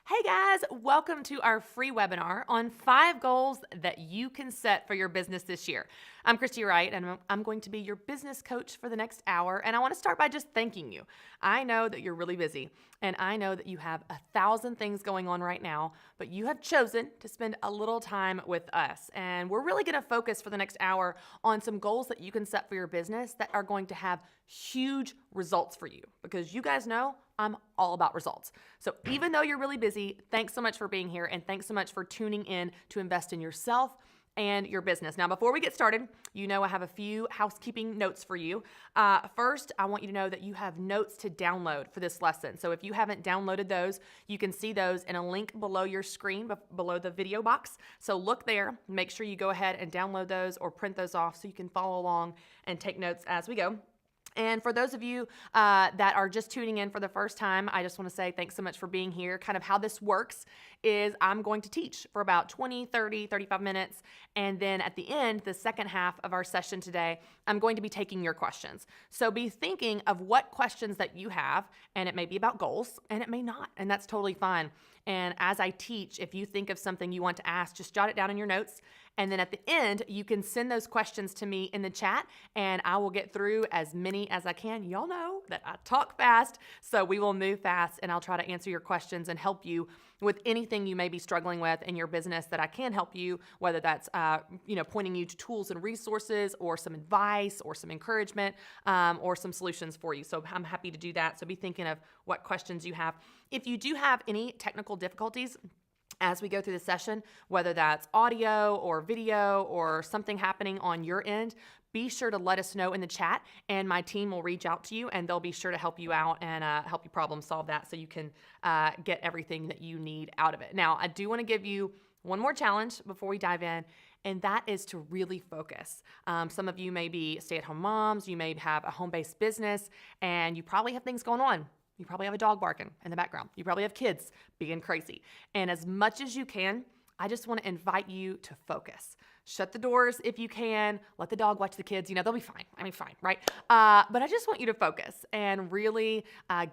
Hey guys, welcome to our free webinar on 5 goals that you can set for your business this year. I'm Christy Wright, and I'm going to be your business coach for the next hour, and I want to start by just thanking you. I know that you're really busy, and I know that you have 1,000 things going on right now, but you have chosen to spend a little time with us, and we're really going to focus for the next hour on some goals that you can set for your business that are going to have huge results for you, because you guys know I'm all about results. So even though you're really busy, thanks so much for being here, and thanks so much for tuning in to invest in yourself and your business. Now, before we get started, you know I have a few housekeeping notes for you. First, I want you to know that you have notes to download for this lesson. So if you haven't downloaded those, you can see those in a link below your screen, below the video box. So look there, make sure you go ahead and download those or print those off so you can follow along and take notes as we go. And for those of you that are just tuning in for the first time, I just want to say thanks so much for being here. Kind of how this works is I'm going to teach for about 20, 30, 35 minutes. And then at the end, the second half of our session today, I'm going to be taking your questions. So be thinking of what questions that you have, and it may be about goals, and it may not, and that's totally fine. And as I teach, if you think of something you want to ask, just jot it down in your notes. And then at the end, you can send those questions to me in the chat, and I will get through as many as I can. Y'all know that I talk fast, so we will move fast, and I'll try to answer your questions and help you with anything you may be struggling with in your business that I can help you, whether that's pointing you to tools and resources, or some advice, or some encouragement, or some solutions for you. So I'm happy to do that. So be thinking of what questions you have. If you do have any technical difficulties as we go through the session, whether that's audio or video or something happening on your end, be sure to let us know in the chat, and my team will reach out to you, and they'll be sure to help you out and help you problem solve that so you can get everything that you need out of it. Now, I do want to give you one more challenge before we dive in, and that is to really focus. Some of you may be stay-at-home moms, you may have a home-based business, and you probably have things going on. You probably have a dog barking in the background. You probably have kids being crazy. And as much as you can, I just want to invite you to focus. Shut the doors if you can. Let the dog watch the kids. They'll be fine. Fine, right? But I just want you to focus and really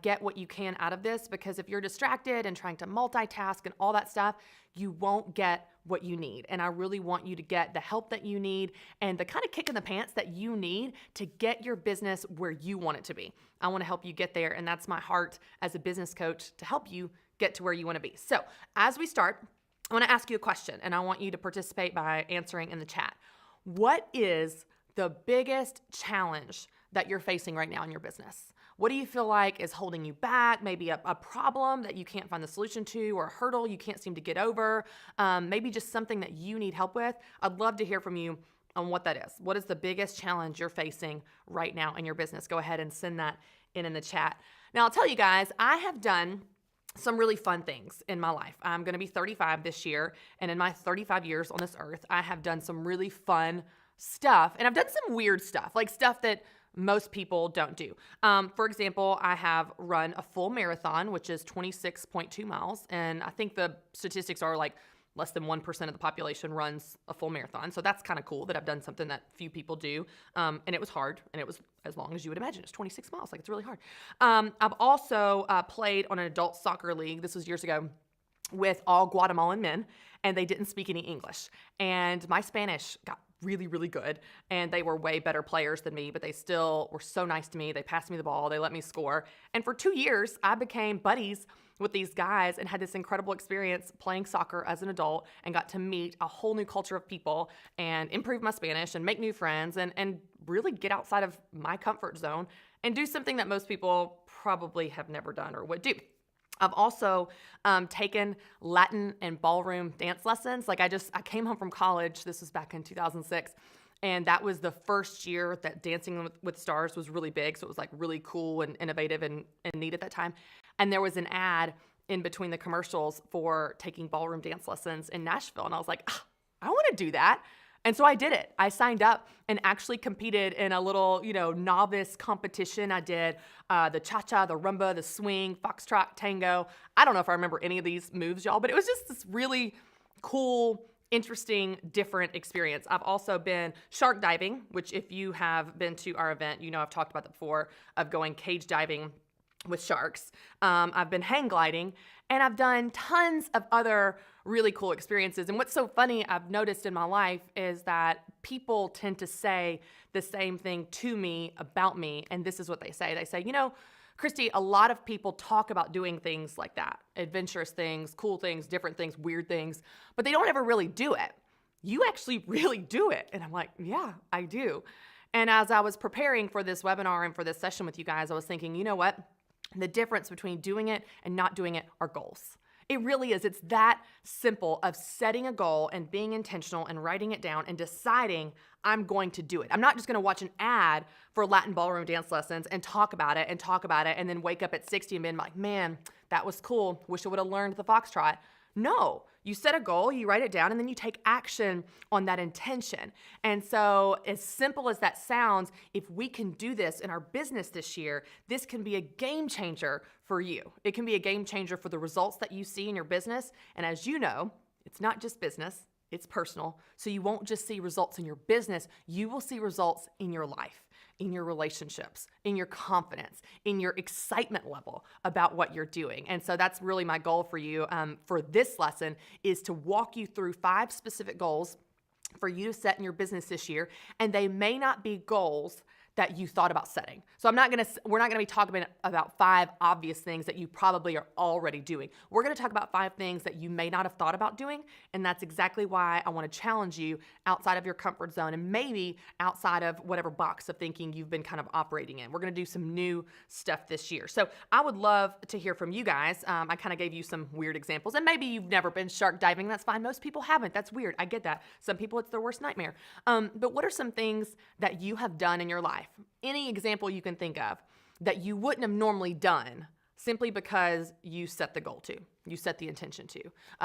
get what you can out of this, because if you're distracted and trying to multitask and all that stuff, you won't get what you need. And I really want you to get the help that you need and the kind of kick in the pants that you need to get your business where you want it to be. I want to help you get there, and that's my heart as a business coach, to help you get to where you want to be. So as we start, I want to ask you a question, and I want you to participate by answering in the chat. What is the biggest challenge that you're facing right now in your business? What do you feel like is holding you back? Maybe a problem that you can't find the solution to, or a hurdle you can't seem to get over. Maybe just something that you need help with. I'd love to hear from you on what that is. What is the biggest challenge you're facing right now in your business? Go ahead and send that in the chat. Now, I'll tell you guys, I have done some really fun things in my life. I'm going to be 35 this year, and in my 35 years on this earth, I have done some really fun stuff, and I've done some weird stuff, like stuff that most people don't do. For example, I have run a full marathon, which is 26.2 miles, and I think the statistics are like less than 1% of the population runs a full marathon. So that's kind of cool that I've done something that few people do. And it was hard, and it was as long as you would imagine. It's 26 miles, like it's really hard. I've also played on an adult soccer league. This was years ago, with all Guatemalan men, and they didn't speak any English. And my Spanish got really, really good, and they were way better players than me, but they still were so nice to me. They passed me the ball, they let me score. And for 2 years, I became buddies with these guys and had this incredible experience playing soccer as an adult, and got to meet a whole new culture of people and improve my Spanish and make new friends and really get outside of my comfort zone and do something that most people probably have never done or would do. I've also taken Latin and ballroom dance lessons. Like I came home from college. This was back in 2006. And that was the first year that Dancing with Stars was really big. So it was like really cool and innovative and neat at that time. And there was an ad in between the commercials for taking ballroom dance lessons in Nashville. And I was like, I want to do that. And so I did it. I signed up and actually competed in a little, novice competition. I did the cha-cha, the rumba, the swing, foxtrot, tango. I don't know if I remember any of these moves, y'all, but it was just this really cool, interesting, different experience. I've also been shark diving, which if you have been to our event, I've talked about that before, of going cage diving with sharks. I've been hang gliding, and I've done tons of other really cool experiences. And what's so funny I've noticed in my life is that people tend to say the same thing to me about me. And this is what they say. They say, Christy, a lot of people talk about doing things like that, adventurous things, cool things, different things, weird things, but they don't ever really do it. You actually really do it. And I'm like, yeah, I do. And as I was preparing for this webinar and for this session with you guys, I was thinking, you know what? The difference between doing it and not doing it are goals. It really is. It's that simple of setting a goal and being intentional and writing it down and deciding I'm going to do it. I'm not just going to watch an ad for Latin ballroom dance lessons and talk about it and then wake up at 60 and be like, man, that was cool. Wish I would have learned the foxtrot. No, you set a goal, you write it down, and then you take action on that intention. And so as simple as that sounds, if we can do this in our business this year, this can be a game changer for you. It can be a game changer for the results that you see in your business. And as you know, it's not just business, it's personal. So you won't just see results in your business, you will see results in your life, in your relationships, in your confidence, in your excitement level about what you're doing. And so that's really my goal for you for this lesson, is to walk you through 5 specific goals for you to set in your business this year. And they may not be goals that you thought about setting. So we're not going to be talking about 5 obvious things that you probably are already doing. We're going to talk about 5 things that you may not have thought about doing. And that's exactly why I want to challenge you outside of your comfort zone and maybe outside of whatever box of thinking you've been kind of operating in. We're going to do some new stuff this year. So I would love to hear from you guys. I kind of gave you some weird examples, and maybe you've never been shark diving. That's fine. Most people haven't. That's weird. I get that. Some people, it's their worst nightmare. But what are some things that you have done in your life? Any example you can think of that you wouldn't have normally done simply because you set the goal to, you set the intention to.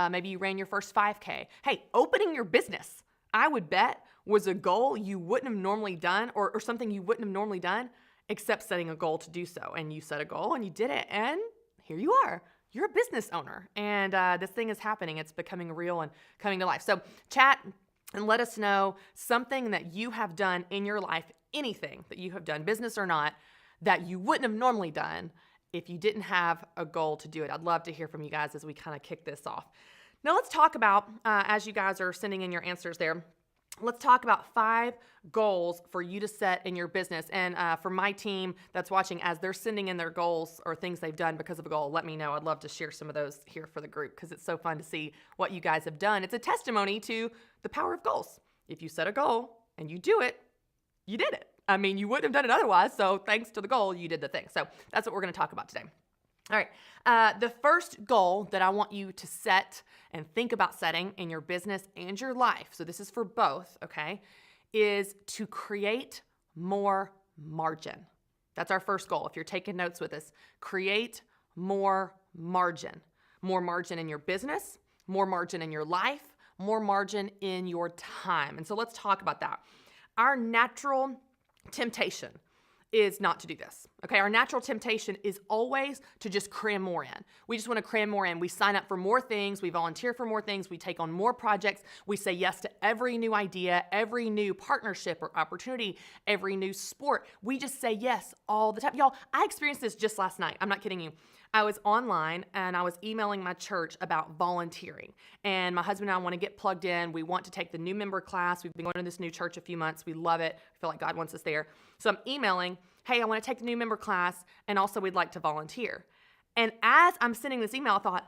Maybe you ran your first 5K. Hey, opening your business, I would bet, was a goal you wouldn't have normally done, or something you wouldn't have normally done except setting a goal to do so. And you set a goal and you did it, and here you are. You're a business owner, and this thing is happening. It's becoming real and coming to life. So chat and let us know something that you have done in your life, anything that you have done, business or not, that you wouldn't have normally done if you didn't have a goal to do it. I'd love to hear from you guys as we kind of kick this off. Now let's talk about, as you guys are sending in your answers there, let's talk about 5 goals for you to set in your business. And for my team that's watching, as they're sending in their goals or things they've done because of a goal, let me know. I'd love to share some of those here for the group because it's so fun to see what you guys have done. It's a testimony to the power of goals. If you set a goal and you do it, you did it. I mean, you wouldn't have done it otherwise. So thanks to the goal, you did the thing. So that's what we're going to talk about today. All right. The first goal that I want you to set and think about setting in your business and your life, so this is for both, okay, is to create more margin. That's our first goal. If you're taking notes with us, create more margin. More margin in your business, more margin in your life, more margin in your time. And so let's talk about that. Our natural temptation is not to do this. Okay, our natural temptation is always to just cram more in. We just want to cram more in. We sign up for more things, we volunteer for more things, we take on more projects, we say yes to every new idea, every new partnership or opportunity, every new sport. We just say yes all the time. Y'all, I experienced this just last night. I'm not kidding you. I was online and I was emailing my church about volunteering. And my husband and I want to get plugged in. We want to take the new member class. We've been going to this new church a few months. We love it. I feel like God wants us there. So I'm emailing, hey, I want to take the new member class, and also we'd like to volunteer. And as I'm sending this email, I thought,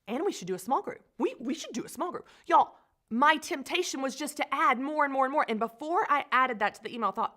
and we should do a small group. We should do a small group. Y'all, my temptation was just to add more and more and more. And before I added that to the email, I thought,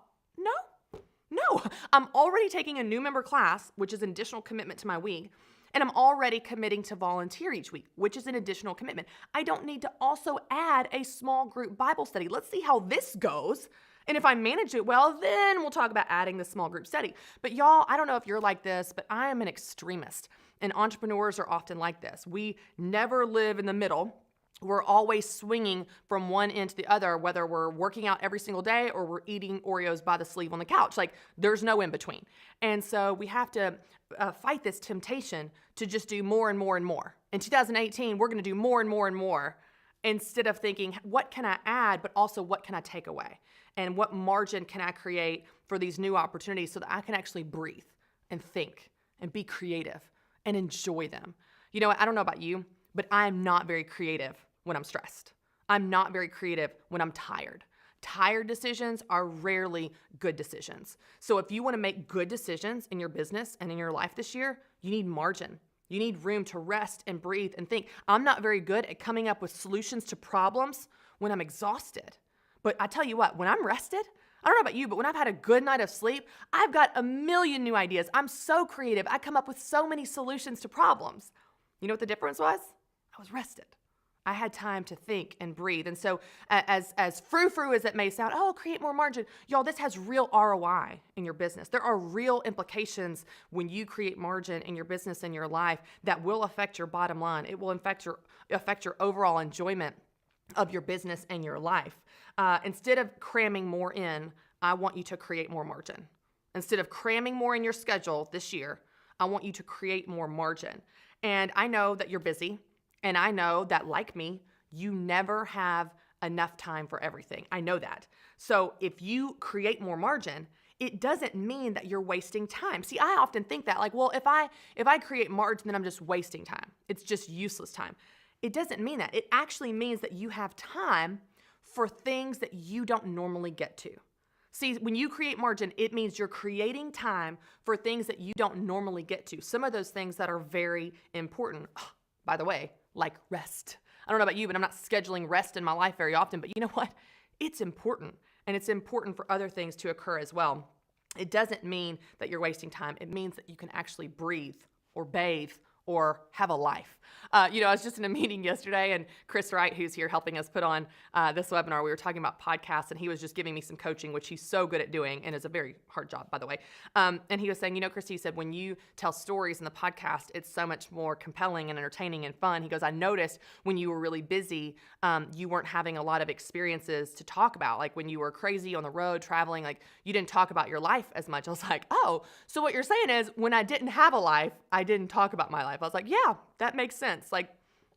no, I'm already taking a new member class, which is an additional commitment to my week. And I'm already committing to volunteer each week, which is an additional commitment. I don't need to also add a small group Bible study. Let's see how this goes. And if I manage it well, then we'll talk about adding the small group study. But y'all, I don't know if you're like this, but I am an extremist. And entrepreneurs are often like this. We never live in the middle. We're always swinging from one end to the other, whether we're working out every single day or we're eating Oreos by the sleeve on the couch. Like, there's no in between. And so we have to fight this temptation to just do more and more and more. In 2018, we're going to do more and more and more instead of thinking, what can I add, but also what can I take away? And what margin can I create for these new opportunities so that I can actually breathe and think and be creative and enjoy them. You know what? I don't know about you, but I'm not very creative when I'm stressed. I'm not very creative when I'm tired. Tired decisions are rarely good decisions. So if you want to make good decisions in your business and in your life this year, you need margin. You need room to rest and breathe and think. I'm not very good at coming up with solutions to problems when I'm exhausted. But I tell you what, when I'm rested, I don't know about you, but when I've had a good night of sleep, I've got a million new ideas. I'm so creative. I come up with so many solutions to problems. You know what the difference was? I was rested. I had time to think and breathe. And so as frou-frou as it may sound, oh, create more margin. Y'all, this has real ROI in your business. There are real implications when you create margin in your business and your life that will affect your bottom line. It will affect your overall enjoyment of your business and your life. Instead of cramming more in, I want you to create more margin. Instead of cramming more in your schedule this year, I want you to create more margin. And I know that you're busy. And I know that, like me, you never have enough time for everything. I know that. So if you create more margin, it doesn't mean that you're wasting time. See, I often think that, like, well, if I create margin, then I'm just wasting time. It's just useless time. It doesn't mean that. It actually means that you have time for things that you don't normally get to. See, when you create margin, it means you're creating time for things that you don't normally get to. Some of those things that are very important. Oh, by the way, like rest. I don't know about you, but I'm not scheduling rest in my life very often. But you know what? It's important. And it's important for other things to occur as well. It doesn't mean that you're wasting time. It means that you can actually breathe or bathe or have a life. I was just in a meeting yesterday, and Chris Wright, who's here helping us put on this webinar, we were talking about podcasts, and he was just giving me some coaching, which he's so good at doing, and is a very hard job, by the way. And he was saying, Christy, he said, when you tell stories in the podcast, it's so much more compelling and entertaining and fun. He goes, I noticed when you were really busy, you weren't having a lot of experiences to talk about. Like when you were crazy on the road traveling, like you didn't talk about your life as much. I was like, oh, so what you're saying is when I didn't have a life, I didn't talk about my life. I was like, yeah, that makes sense. Like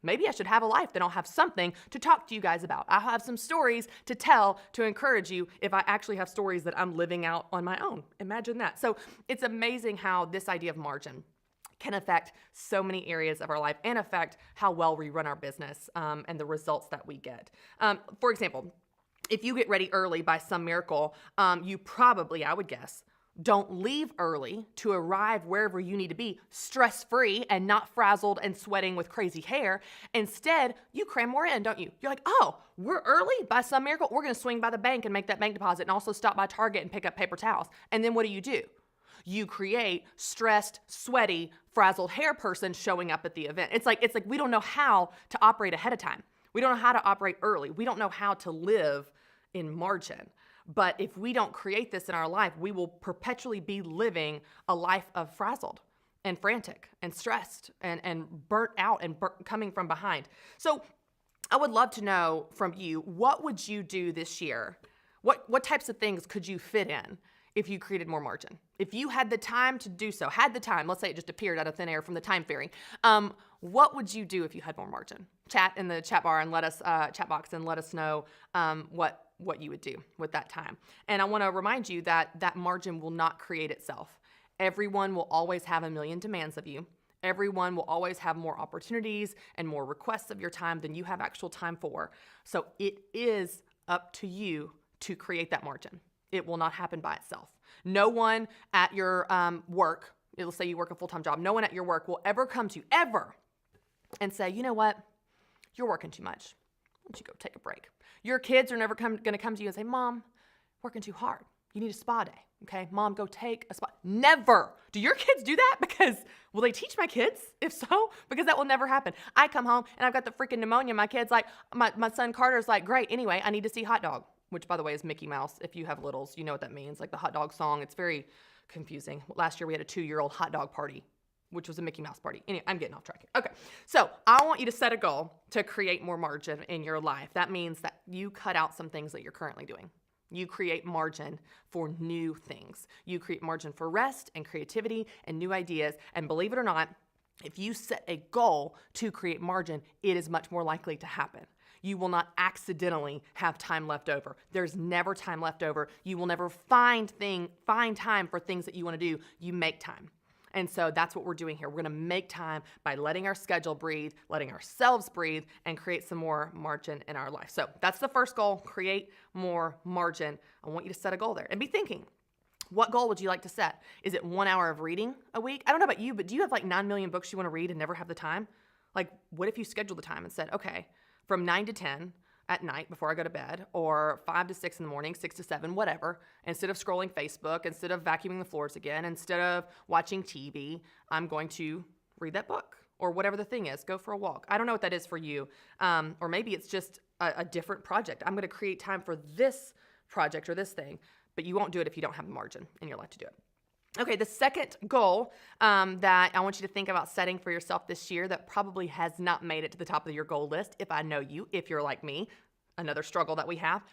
maybe I should have a life, then I'll have something to talk to you guys about. I'll have some stories to tell to encourage you if I actually have stories that I'm living out on my own. Imagine that. So it's amazing how this idea of margin can affect so many areas of our life and affect how well we run our business and the results that we get. For example, if you get ready early by some miracle, you probably, I would guess, don't leave early to arrive wherever you need to be stress-free and not frazzled and sweating with crazy hair. Instead, you cram more in, don't you? You're like, oh, we're early by some miracle. We're going to swing by the bank and make that bank deposit and also stop by Target and pick up paper towels. And then what do? You create stressed, sweaty, frazzled hair person showing up at the event. It's like we don't know how to operate ahead of time. We don't know how to operate early. We don't know how to live in margin. But if we don't create this in our life, we will perpetually be living a life of frazzled and frantic and stressed and burnt out and coming from behind. So I would love to know from you, what would you do this year? What types of things could you fit in if you created more margin? If you had the time to do so, let's say it just appeared out of thin air from the time fairy, what would you do if you had more margin? Chat in the chat bar and chat box and let us know what you would do with that time. And I want to remind you that margin will not create itself. Everyone will always have a million demands of you. Everyone will always have more opportunities and more requests of your time than you have actual time for. So it is up to you to create that margin. It will not happen by itself. No one at your work, let's say you work a full-time job, no one at your work will ever come to you, ever, and say, you know what, you're working too much. Why don't you go take a break? Your kids are never going to come to you and say, Mom, working too hard. You need a spa day. Okay, Mom, go take a spa. Never. Do your kids do that? Because will they teach my kids? If so, because that will never happen. I come home and I've got the freaking pneumonia. My kid's like, my son Carter's like, great. Anyway, I need to see Hot Dog, which by the way is Mickey Mouse. If you have littles, you know what that means. Like the hot dog song. It's very confusing. Last year we had a 2-year-old hot dog party, which was a Mickey Mouse party. Anyway, I'm getting off track here. Okay, so I want you to set a goal to create more margin in your life. That means that you cut out some things that you're currently doing. You create margin for new things. You create margin for rest and creativity and new ideas. And believe it or not, if you set a goal to create margin, it is much more likely to happen. You will not accidentally have time left over. There's never time left over. You will never find time for things that you want to do. You make time. And so that's what we're doing here. We're going to make time by letting our schedule breathe, letting ourselves breathe, and create some more margin in our life. So that's the first goal, create more margin. I want you to set a goal there and be thinking, what goal would you like to set? Is it 1 hour of reading a week? I don't know about you, but do you have like 9 million books you want to read and never have the time? Like, what if you scheduled the time and said, okay, from 9 to 10 at night before I go to bed, or 5 to 6 in the morning, 6 to 7, whatever, instead of scrolling Facebook, instead of vacuuming the floors again, instead of watching TV, I'm going to read that book, or whatever the thing is, go for a walk. I don't know what that is for you. Or maybe it's just a different project. I'm going to create time for this project or this thing, but you won't do it if you don't have a margin in your life to do it. Okay, the second goal that I want you to think about setting for yourself this year that probably has not made it to the top of your goal list, if I know you, if you're like me, another struggle that we have,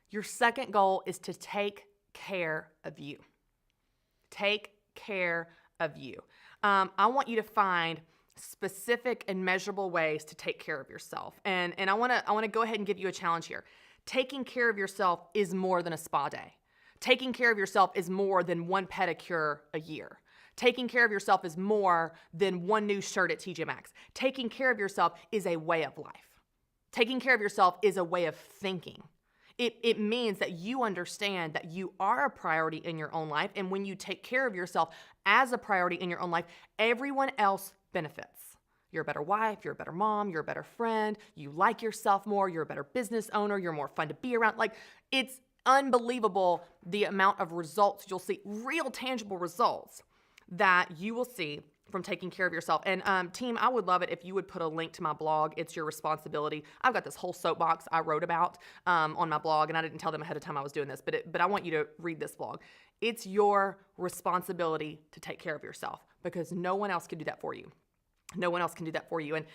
your second goal is to take care of you. Take care of you. I want you to find specific and measurable ways to take care of yourself. And I want to go ahead and give you a challenge here. Taking care of yourself is more than a spa day. Taking care of yourself is more than one pedicure a year. Taking care of yourself is more than one new shirt at TJ Maxx. Taking care of yourself is a way of life. Taking care of yourself is a way of thinking. It means that you understand that you are a priority in your own life. And when you take care of yourself as a priority in your own life, everyone else benefits. You're a better wife, you're a better mom, you're a better friend, you like yourself more, you're a better business owner, you're more fun to be around. Like, it's unbelievable the amount of results you'll see, real tangible results that you will see from taking care of yourself. And team, I would love it if you would put a link to my blog. It's your responsibility. I've got this whole soapbox I wrote about on my blog, and I didn't tell them ahead of time I was doing this, but I want you to read this blog. It's your responsibility to take care of yourself because no one else can do that for you. No one else can do that for you. And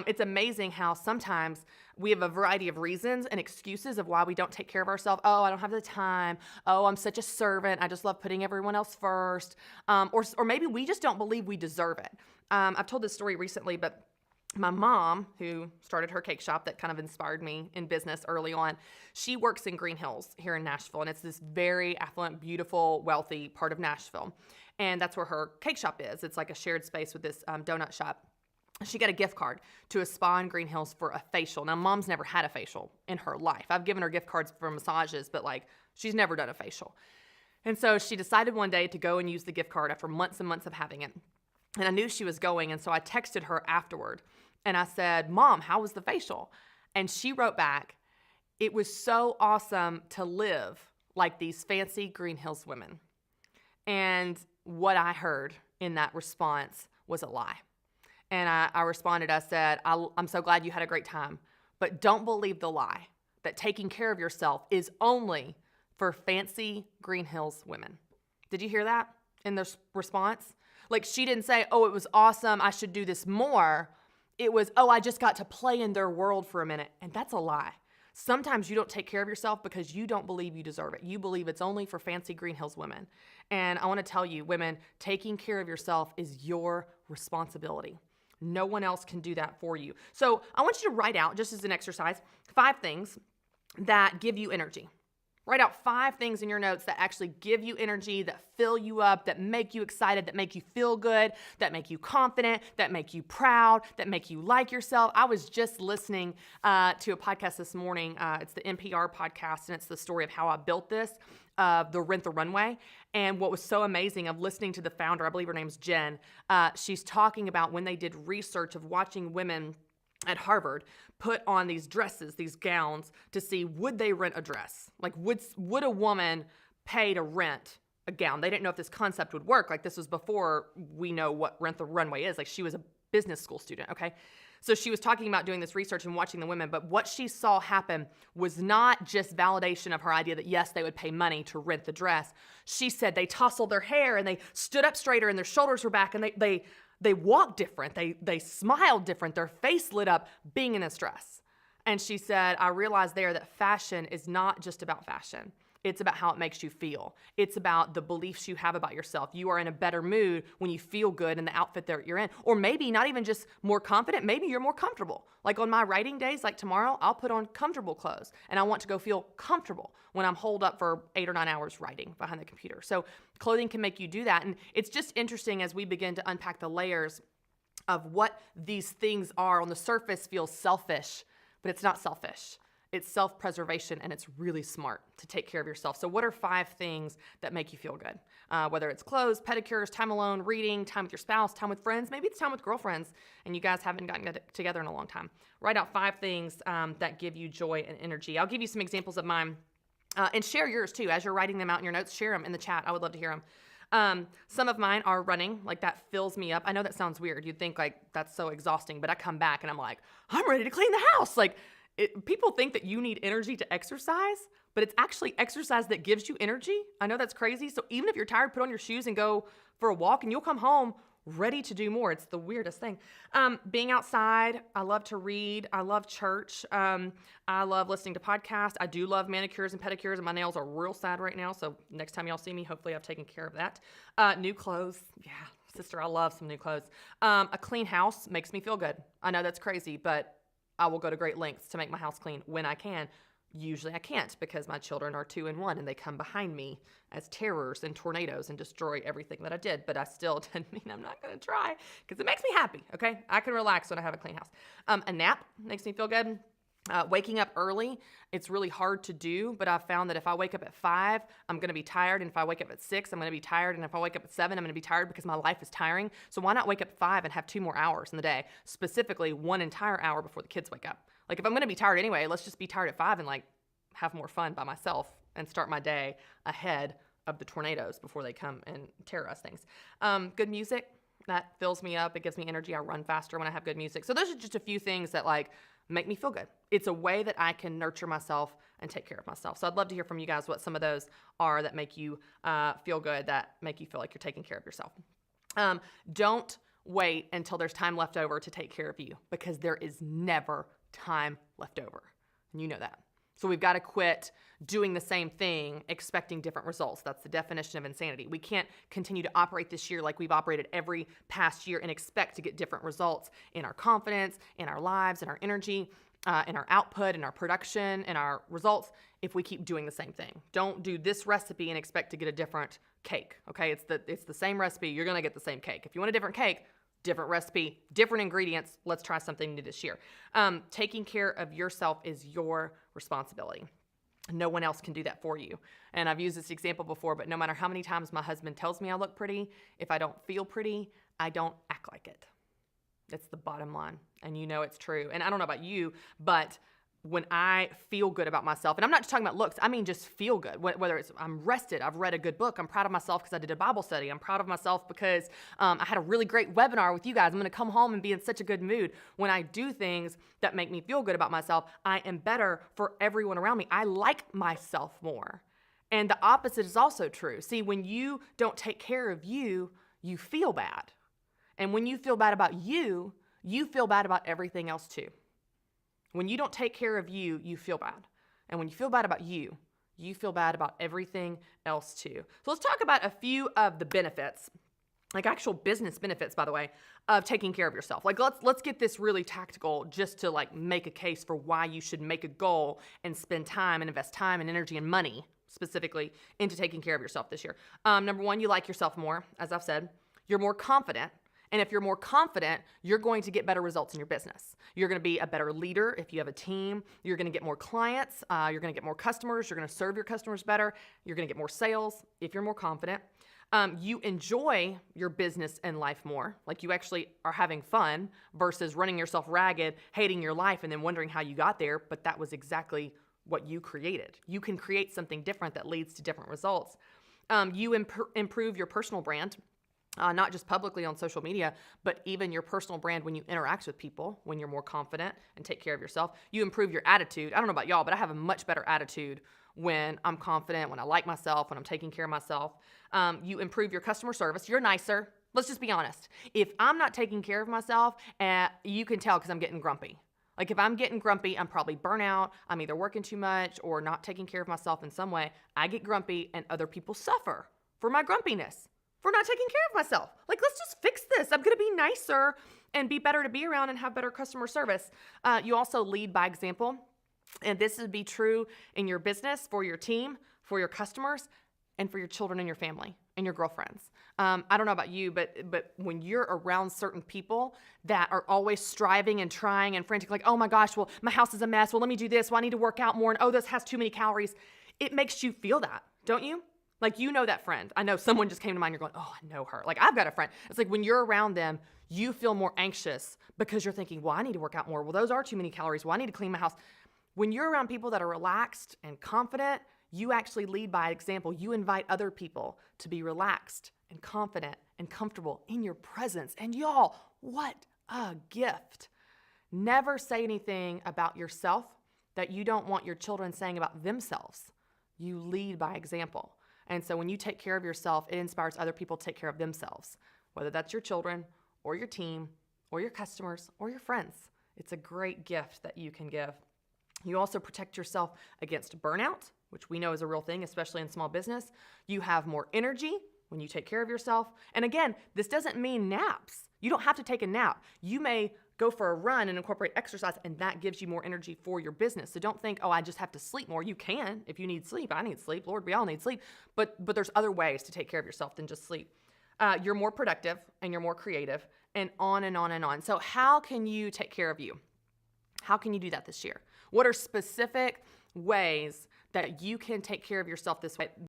it's amazing how sometimes we have a variety of reasons and excuses of why we don't take care of ourselves. Oh, I don't have the time. Oh, I'm such a servant. I just love putting everyone else first. Or maybe we just don't believe we deserve it. I've told this story recently, but my mom, who started her cake shop that kind of inspired me in business early on, she works in Green Hills here in Nashville. And it's this very affluent, beautiful, wealthy part of Nashville. And that's where her cake shop is. It's like a shared space with this donut shop. She got a gift card to a spa in Green Hills for a facial. Now, mom's never had a facial in her life. I've given her gift cards for massages, but like she's never done a facial. And so she decided one day to go and use the gift card after months and months of having it. And I knew she was going, and so I texted her afterward. And I said, Mom, how was the facial? And she wrote back, it was so awesome to live like these fancy Green Hills women. And what I heard in that response was a lie. And I responded, I said, I'm so glad you had a great time, but don't believe the lie that taking care of yourself is only for fancy Green Hills women. Did you hear that in the response? Like, she didn't say, oh, it was awesome, I should do this more. It was, oh, I just got to play in their world for a minute. And that's a lie. Sometimes you don't take care of yourself because you don't believe you deserve it. You believe it's only for fancy Green Hills women. And I want to tell you, women, taking care of yourself is your responsibility. No one else can do that for you. So I want you to write out, just as an exercise, 5 things that give you energy. Write out 5 things in your notes that actually give you energy, that fill you up, that make you excited, that make you feel good, that make you confident, that make you proud, that make you like yourself. I was just listening to a podcast this morning. It's the NPR podcast, and it's the story of how I built this, the Rent the Runway. And what was so amazing of listening to the founder, I believe her name's Jen, she's talking about when they did research of watching women at Harvard put on these dresses, these gowns, to see would they rent a dress? Like, would a woman pay to rent a gown? They didn't know if this concept would work. Like, this was before we know what Rent the Runway is. Like, she was a business school student, okay? So she was talking about doing this research and watching the women, but what she saw happen was not just validation of her idea that, yes, they would pay money to rent the dress. She said they tousled their hair and they stood up straighter and their shoulders were back and they walked different. They smiled different. Their face lit up being in this dress. And she said, I realized there that fashion is not just about fashion. It's about how it makes you feel. It's about the beliefs you have about yourself. You are in a better mood when you feel good in the outfit that you're in. Or maybe not even just more confident, maybe you're more comfortable. Like on my writing days, like tomorrow, I'll put on comfortable clothes and I want to go feel comfortable when I'm holed up for 8 or 9 hours writing behind the computer. So clothing can make you do that. And it's just interesting as we begin to unpack the layers of what these things are. On the surface feels selfish, but it's not selfish. It's self-preservation, and it's really smart to take care of yourself. So what are 5 things that make you feel good? Whether it's clothes, pedicures, time alone, reading, time with your spouse, time with friends, maybe it's time with girlfriends, and you guys haven't gotten together in a long time. Write out 5 things that give you joy and energy. I'll give you some examples of mine, and share yours too. As you're writing them out in your notes, share them in the chat. I would love to hear them. Some of mine are running, like that fills me up. I know that sounds weird. You'd think like that's so exhausting, but I come back and I'm like, I'm ready to clean the house. Like, people think that you need energy to exercise, but it's actually exercise that gives you energy. I know that's crazy. So even if you're tired, put on your shoes and go for a walk and you'll come home ready to do more. It's the weirdest thing. Being outside. I love to read. I love church. I love listening to podcasts. I do love manicures and pedicures, and my nails are real sad right now. So next time y'all see me, hopefully I've taken care of that. New clothes. Yeah, sister, I love some new clothes. A clean house makes me feel good. I know that's crazy, but I will go to great lengths to make my house clean when I can. Usually I can't because my children are 2 and 1 and they come behind me as terrors and tornadoes and destroy everything that I did. But I still didn't mean I'm not going to try because it makes me happy, okay? I can relax when I have a clean house. A nap makes me feel good. Waking up early, it's really hard to do, but I've found that if I wake up at 5, I'm going to be tired. And if I wake up at 6, I'm going to be tired. And if I wake up at 7, I'm going to be tired because my life is tiring. So why not wake up at 5 and have 2 more hours in the day, specifically 1 entire hour before the kids wake up? Like if I'm going to be tired anyway, let's just be tired at 5 and like have more fun by myself and start my day ahead of the tornadoes before they come and terrorize things. Good music, that fills me up. It gives me energy. I run faster when I have good music. So those are just a few things that like make me feel good. It's a way that I can nurture myself and take care of myself. So I'd love to hear from you guys what some of those are that make you feel good, that make you feel like you're taking care of yourself. Don't wait until there's time left over to take care of you because there is never time left over. And you know that. So we've got to quit doing the same thing, expecting different results. That's the definition of insanity. We can't continue to operate this year like we've operated every past year and expect to get different results in our confidence, in our lives, in our energy, in our output, in our production, in our results if we keep doing the same thing. Don't do this recipe and expect to get a different cake, okay? It's the same recipe. You're going to get the same cake. If you want a different cake, different recipe, different ingredients. Let's try something new this year. Taking care of yourself is your responsibility. No one else can do that for you. And I've used this example before, but no matter how many times my husband tells me I look pretty, if I don't feel pretty, I don't act like it. That's the bottom line. And you know it's true. And I don't know about you, but when I feel good about myself, and I'm not just talking about looks, I mean just feel good, whether it's I'm rested, I've read a good book, I'm proud of myself because I did a Bible study, I'm proud of myself because I had a really great webinar with you guys, I'm going to come home and be in such a good mood. When I do things that make me feel good about myself, I am better for everyone around me. I like myself more. And the opposite is also true. See, when you don't take care of you, you feel bad. And when you feel bad about you, you feel bad about everything else too. When you don't take care of you, you feel bad. And when you feel bad about you, you feel bad about everything else too. So let's talk about a few of the benefits, like actual business benefits, by the way, of taking care of yourself. Like let's get this really tactical just to like make a case for why you should make a goal and spend time and invest time and energy and money specifically into taking care of yourself this year. Number 1, you like yourself more, as I've said. You're more confident. And if you're more confident, you're going to get better results in your business. You're going to be a better leader if you have a team. You're going to get more clients. You're going to get more customers. You're going to serve your customers better. You're going to get more sales if you're more confident. You enjoy your business and life more. Like you actually are having fun versus running yourself ragged, hating your life, and then wondering how you got there. But that was exactly what you created. You can create something different that leads to different results. You improve your personal brand. Not just publicly on social media, but even your personal brand when you interact with people, when you're more confident and take care of yourself. You improve your attitude. I don't know about y'all, but I have a much better attitude when I'm confident, when I like myself, when I'm taking care of myself. You improve your customer service. You're nicer. Let's just be honest. If I'm not taking care of myself, you can tell because I'm getting grumpy. Like if I'm getting grumpy, I'm probably burnout. I'm either working too much or not taking care of myself in some way. I get grumpy and other people suffer for my grumpiness, for not taking care of myself. Like, let's just fix this. I'm going to be nicer and be better to be around and have better customer service. You also lead by example. And this would be true in your business, for your team, for your customers, and for your children and your family and your girlfriends. I don't know about you, but when you're around certain people that are always striving and trying and frantic, like, oh my gosh, well, my house is a mess. Well, let me do this. Well, I need to work out more. And oh, this has too many calories. It makes you feel that, don't you? Like, you know that friend. I know someone just came to mind. You're going, oh, I know her. Like, I've got a friend. It's like when you're around them, you feel more anxious because you're thinking, well, I need to work out more. Well, those are too many calories. Well, I need to clean my house. When you're around people that are relaxed and confident, you actually lead by example. You invite other people to be relaxed and confident and comfortable in your presence. And y'all, what a gift. Never say anything about yourself that you don't want your children saying about themselves. You lead by example. And so when you take care of yourself, it inspires other people to take care of themselves, whether that's your children or your team or your customers or your friends. It's a great gift that you can give. You also protect yourself against burnout, which we know is a real thing, especially in small business. You have more energy when you take care of yourself. And again, this doesn't mean naps. You don't have to take a nap. You may go for a run and incorporate exercise, and that gives you more energy for your business. So don't think, oh, I just have to sleep more. You can if you need sleep. I need sleep. Lord, we all need sleep. But there's other ways to take care of yourself than just sleep. You're more productive and you're more creative, and on and on and on. So how can you take care of you? How can you do that this year? What are specific ways that you can take care of yourself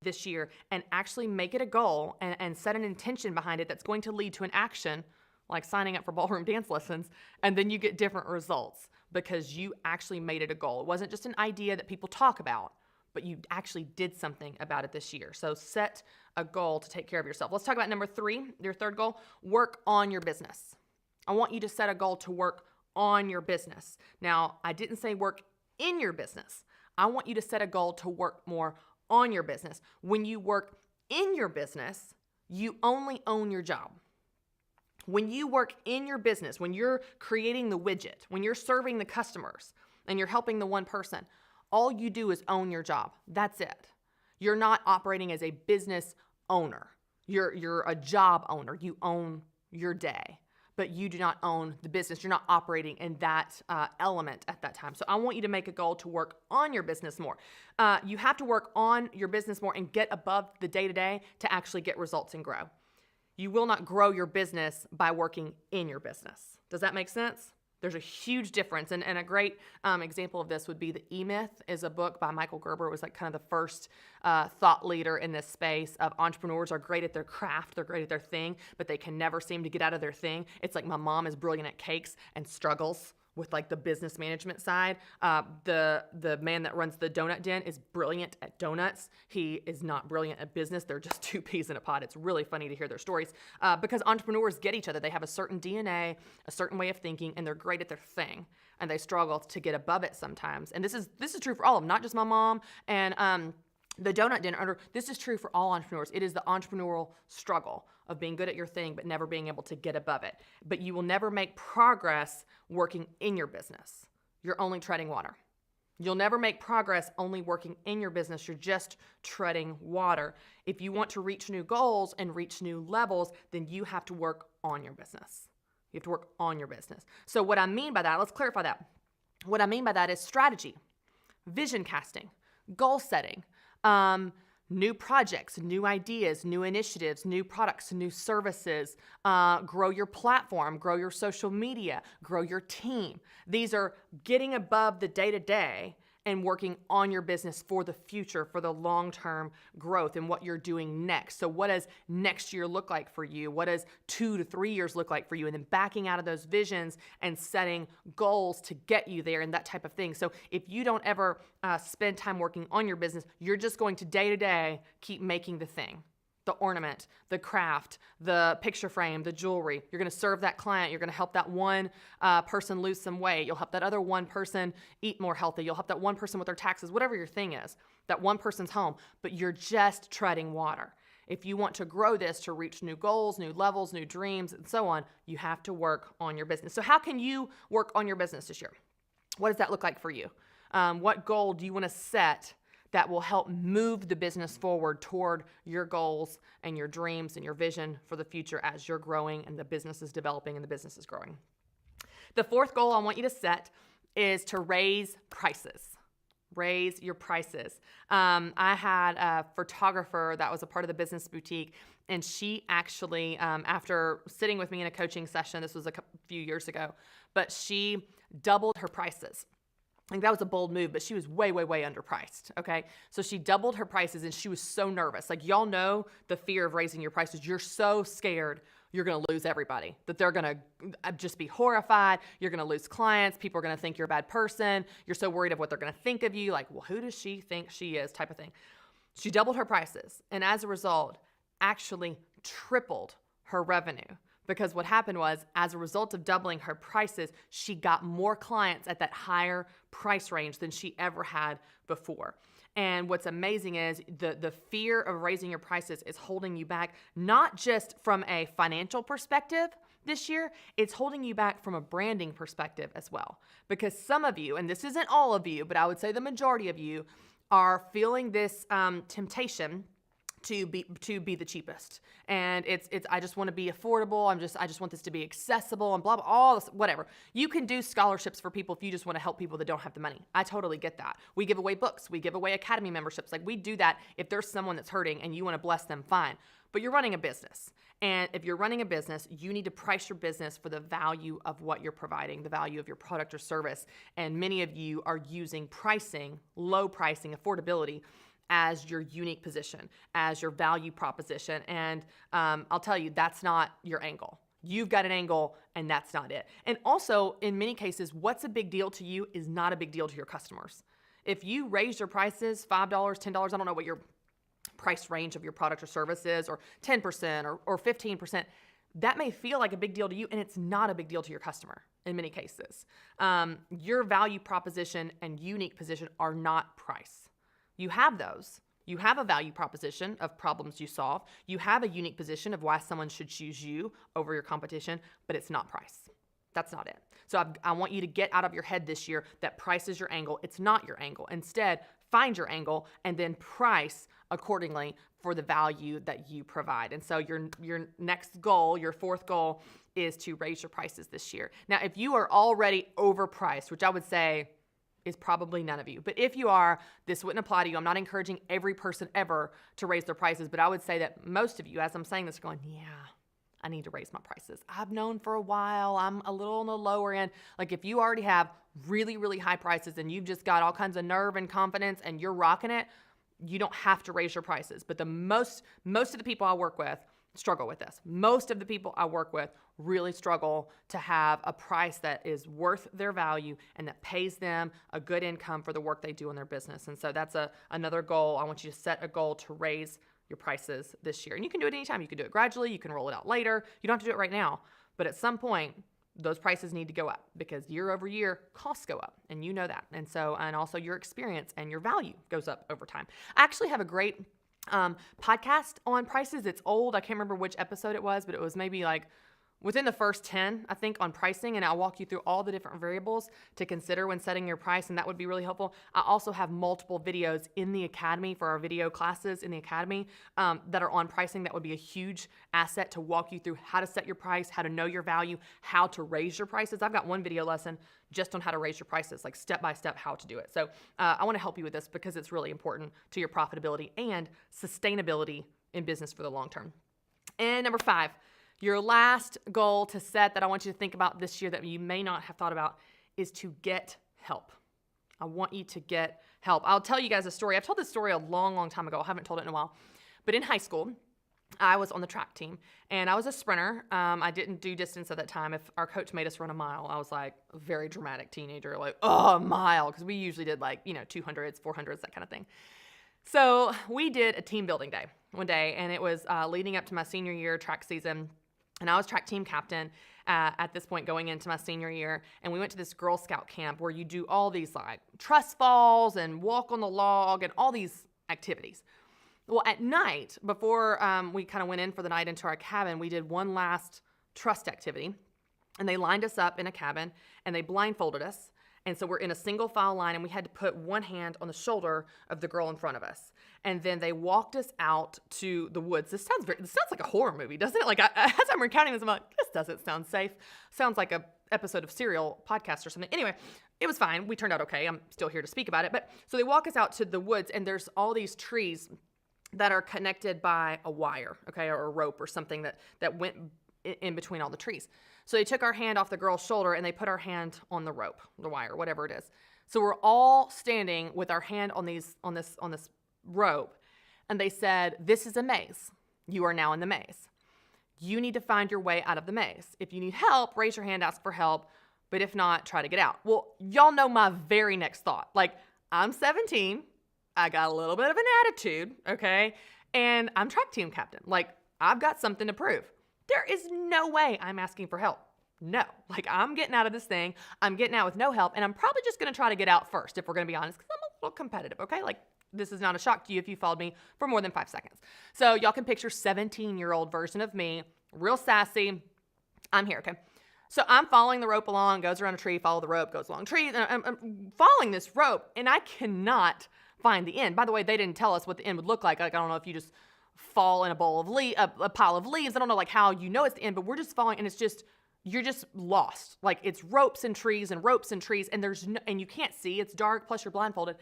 this year and actually make it a goal and set an intention behind it that's going to lead to an action, like signing up for ballroom dance lessons, and then you get different results because you actually made it a goal. It wasn't just an idea that people talk about, but you actually did something about it this year. So set a goal to take care of yourself. Let's talk about number 3, your third goal, work on your business. I want you to set a goal to work on your business. Now, I didn't say work in your business. I want you to set a goal to work more on your business. When you work in your business, you only own your job. When you work in your business, when you're creating the widget, when you're serving the customers and you're helping the one person, all you do is own your job. That's it. You're not operating as a business owner. You're a job owner. You own your day, but you do not own the business. You're not operating in that element at that time. So I want you to make a goal to work on your business more. You have to work on your business more and get above the day-to-day to actually get results and grow. You will not grow your business by working in your business. Does that make sense? There's a huge difference. And a great example of this would be The E-Myth is a book by Michael Gerber. It was like kind of the first thought leader in this space of entrepreneurs are great at their craft. They're great at their thing, but they can never seem to get out of their thing. It's like my mom is brilliant at cakes and struggles with like the business management side. The man that runs the donut den is brilliant at donuts. He is not brilliant at business. They're just two peas in a pod. It's really funny to hear their stories because entrepreneurs get each other. They have a certain DNA, a certain way of thinking, and they're great at their thing. And they struggle to get above it sometimes. And this is true for all of them, not just my mom and the donut dinner. This is true for all entrepreneurs. It is the entrepreneurial struggle of being good at your thing, but never being able to get above it. But you will never make progress working in your business. You're only treading water. You'll never make progress only working in your business. You're just treading water. If you want to reach new goals and reach new levels, then you have to work on your business. You have to work on your business. So what I mean by that, let's clarify that. What I mean by that is strategy, vision casting, goal setting, new projects, new ideas, new initiatives, new products, new services, grow your platform, grow your social media, grow your team. These are getting above the day-to-day and working on your business for the future, for the long-term growth and what you're doing next. So what does next year look like for you? What does 2 to 3 years look like for you? And then backing out of those visions and setting goals to get you there and that type of thing. So if you don't ever spend time working on your business, you're just going to day keep making the thing. The ornament, the craft, the picture frame, the jewelry. You're going to serve that client. You're going to help that one person lose some weight. You'll help that other one person eat more healthy. You'll help that one person with their taxes, whatever your thing is, that one person's home. But you're just treading water. If you want to grow this to reach new goals, new levels, new dreams, and so on, you have to work on your business. So how can you work on your business this year? What does that look like for you? What goal do you want to set that will help move the business forward toward your goals and your dreams and your vision for the future as you're growing and the business is developing and the business is growing? The fourth goal I want you to set is to raise prices. Raise your prices. I had a photographer that was a part of the business boutique, and she actually, after sitting with me in a coaching session, this was a few years ago, but she doubled her prices. I think that was a bold move, but she was way, way, way underpriced, okay? So she doubled her prices, and she was so nervous. Like, y'all know the fear of raising your prices. You're so scared you're going to lose everybody, that they're going to just be horrified. You're going to lose clients. People are going to think you're a bad person. You're so worried of what they're going to think of you. Like, well, who does she think she is, type of thing. She doubled her prices, and as a result, actually tripled her revenue. Because what happened was, as a result of doubling her prices, she got more clients at that higher price range than she ever had before. And what's amazing is the fear of raising your prices is holding you back, not just from a financial perspective this year, it's holding you back from a branding perspective as well. Because some of you, and this isn't all of you, but I would say the majority of you, are feeling this temptation to be the cheapest. And it's I just want to be affordable. I just want this to be accessible and blah, blah, all this, whatever. You can do scholarships for people if you just want to help people that don't have the money. I totally get that. We give away books. We give away academy memberships. Like, we do that if there's someone that's hurting and you want to bless them, fine. But you're running a business. And if you're running a business, you need to price your business for the value of what you're providing, the value of your product or service. And many of you are using pricing, low pricing, affordability, as your unique position, as your value proposition. And I'll tell you, that's not your angle. You've got an angle, and that's not it. And also, in many cases, what's a big deal to you is not a big deal to your customers. If you raise your prices $5, $10, I don't know what your price range of your product or service is, or 10% or 15%, that may feel like a big deal to you, and it's not a big deal to your customer in many cases. Your value proposition and unique position are not price. You have those. You have a value proposition of problems you solve. You have a unique position of why someone should choose you over your competition, but it's not price. That's not it. So I want you to get out of your head this year that price is your angle. It's not your angle. Instead, find your angle and then price accordingly for the value that you provide. And so your next goal, your fourth goal, is to raise your prices this year. Now, if you are already overpriced, which I would say is probably none of you. But if you are, this wouldn't apply to you. I'm not encouraging every person ever to raise their prices, but I would say that most of you, as I'm saying this, are going, yeah, I need to raise my prices. I've known for a while, I'm a little on the lower end. Like, if you already have really, really high prices and you've just got all kinds of nerve and confidence and you're rocking it, you don't have to raise your prices. But the most of the people I work with struggle with this. Most of the people I work with really struggle to have a price that is worth their value and that pays them a good income for the work they do in their business. And so that's another goal. I want you to set a goal to raise your prices this year. And you can do it anytime. You can do it gradually. You can roll it out later. You don't have to do it right now. But at some point, those prices need to go up because year over year, costs go up. And you know that. And also your experience and your value goes up over time. I actually have a great podcast on prices. It's old. I can't remember which episode it was, but it was maybe like within the first 10, I think, on pricing, and I'll walk you through all the different variables to consider when setting your price, and that would be really helpful. I also have multiple videos in the academy for our video classes in the academy that are on pricing. That would be a huge asset to walk you through how to set your price, how to know your value, how to raise your prices. I've got one video lesson just on how to raise your prices, like step-by-step how to do it. So I want to help you with this because it's really important to your profitability and sustainability in business for the long term. And number 5, your last goal to set that I want you to think about this year that you may not have thought about is to get help. I want you to get help. I'll tell you guys a story. I've told this story a long, long time ago. I haven't told it in a while. But in high school, I was on the track team, and I was a sprinter. I didn't do distance at that time. If our coach made us run a mile, I was like a very dramatic teenager, like, oh, a mile, because we usually did 200s, 400s, that kind of thing. So we did a team building day one day, and it was leading up to my senior year track season. And I was track team captain at this point going into my senior year. And we went to this Girl Scout camp where you do all these like trust falls and walk on the log and all these activities. Well, at night, before we kind of went in for the night into our cabin, we did one last trust activity. And they lined us up in a cabin and they blindfolded us. And so we're in a single file line, and we had to put one hand on the shoulder of the girl in front of us. And then they walked us out to the woods. This sounds like a horror movie, doesn't it? Like, as I'm recounting this, I'm like, this doesn't sound safe. Sounds like a episode of Serial podcast or something. Anyway, it was fine. We turned out okay. I'm still here to speak about it. But so they walk us out to the woods, and there's all these trees that are connected by a wire, okay, or a rope or something that went in between all the trees. So they took our hand off the girl's shoulder and they put our hand on the rope, the wire, whatever it is. So we're all standing with our hand on this rope, and they said, "This is a maze. You are now in the maze. You need to find your way out of the maze. If you need help, raise your hand, ask for help, but if not, try to get out." Well, y'all know my very next thought. Like, I'm 17, I got a little bit of an attitude, okay? And I'm track team captain. Like, I've got something to prove. There is no way I'm asking for help. No, like, I'm getting out of this thing. I'm getting out with no help, and I'm probably just going to try to get out first, if we're going to be honest, because I'm a little competitive, okay? Like, this is not a shock to you if you followed me for more than 5 seconds. So y'all can picture 17-year-old version of me, real sassy. I'm here, okay? So I'm following the rope along, goes around a tree, follow the rope, goes along trees, and I'm following this rope, and I cannot find the end. By the way, they didn't tell us what the end would look like. Like, I don't know if you just fall in a bowl of a pile of leaves. I don't know like how you know it's the end, but we're just following, and it's just, you're just lost. Like, it's ropes and trees and ropes and trees, and and you can't see. It's dark, plus you're blindfolded.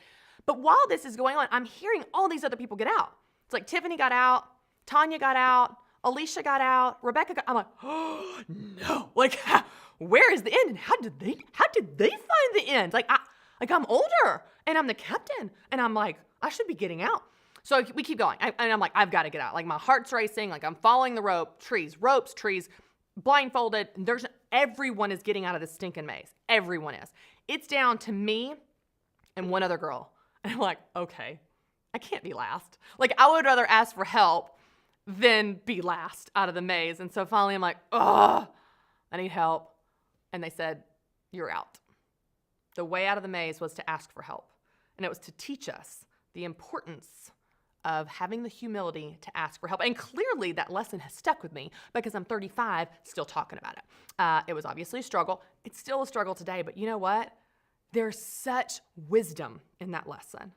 But while this is going on, I'm hearing all these other people get out. It's like Tiffany got out, Tanya got out, Alicia got out, Rebecca got. I'm like, oh no! Like, where is the end? And how did they find the end? Like, I'm older and I'm the captain, and I'm like, I should be getting out. So we keep going, and I'm like, I've got to get out. Like, my heart's racing. Like, I'm following the rope, ropes, trees, blindfolded. Everyone is getting out of this stinking maze. Everyone is. It's down to me and one other girl. And I'm like, okay, I can't be last. Like, I would rather ask for help than be last out of the maze. And so finally I'm like, I need help. And they said, you're out. The way out of the maze was to ask for help. And it was to teach us the importance of having the humility to ask for help. And clearly that lesson has stuck with me because I'm 35 still talking about it. It was obviously a struggle. It's still a struggle today, but you know what? There's such wisdom in that lesson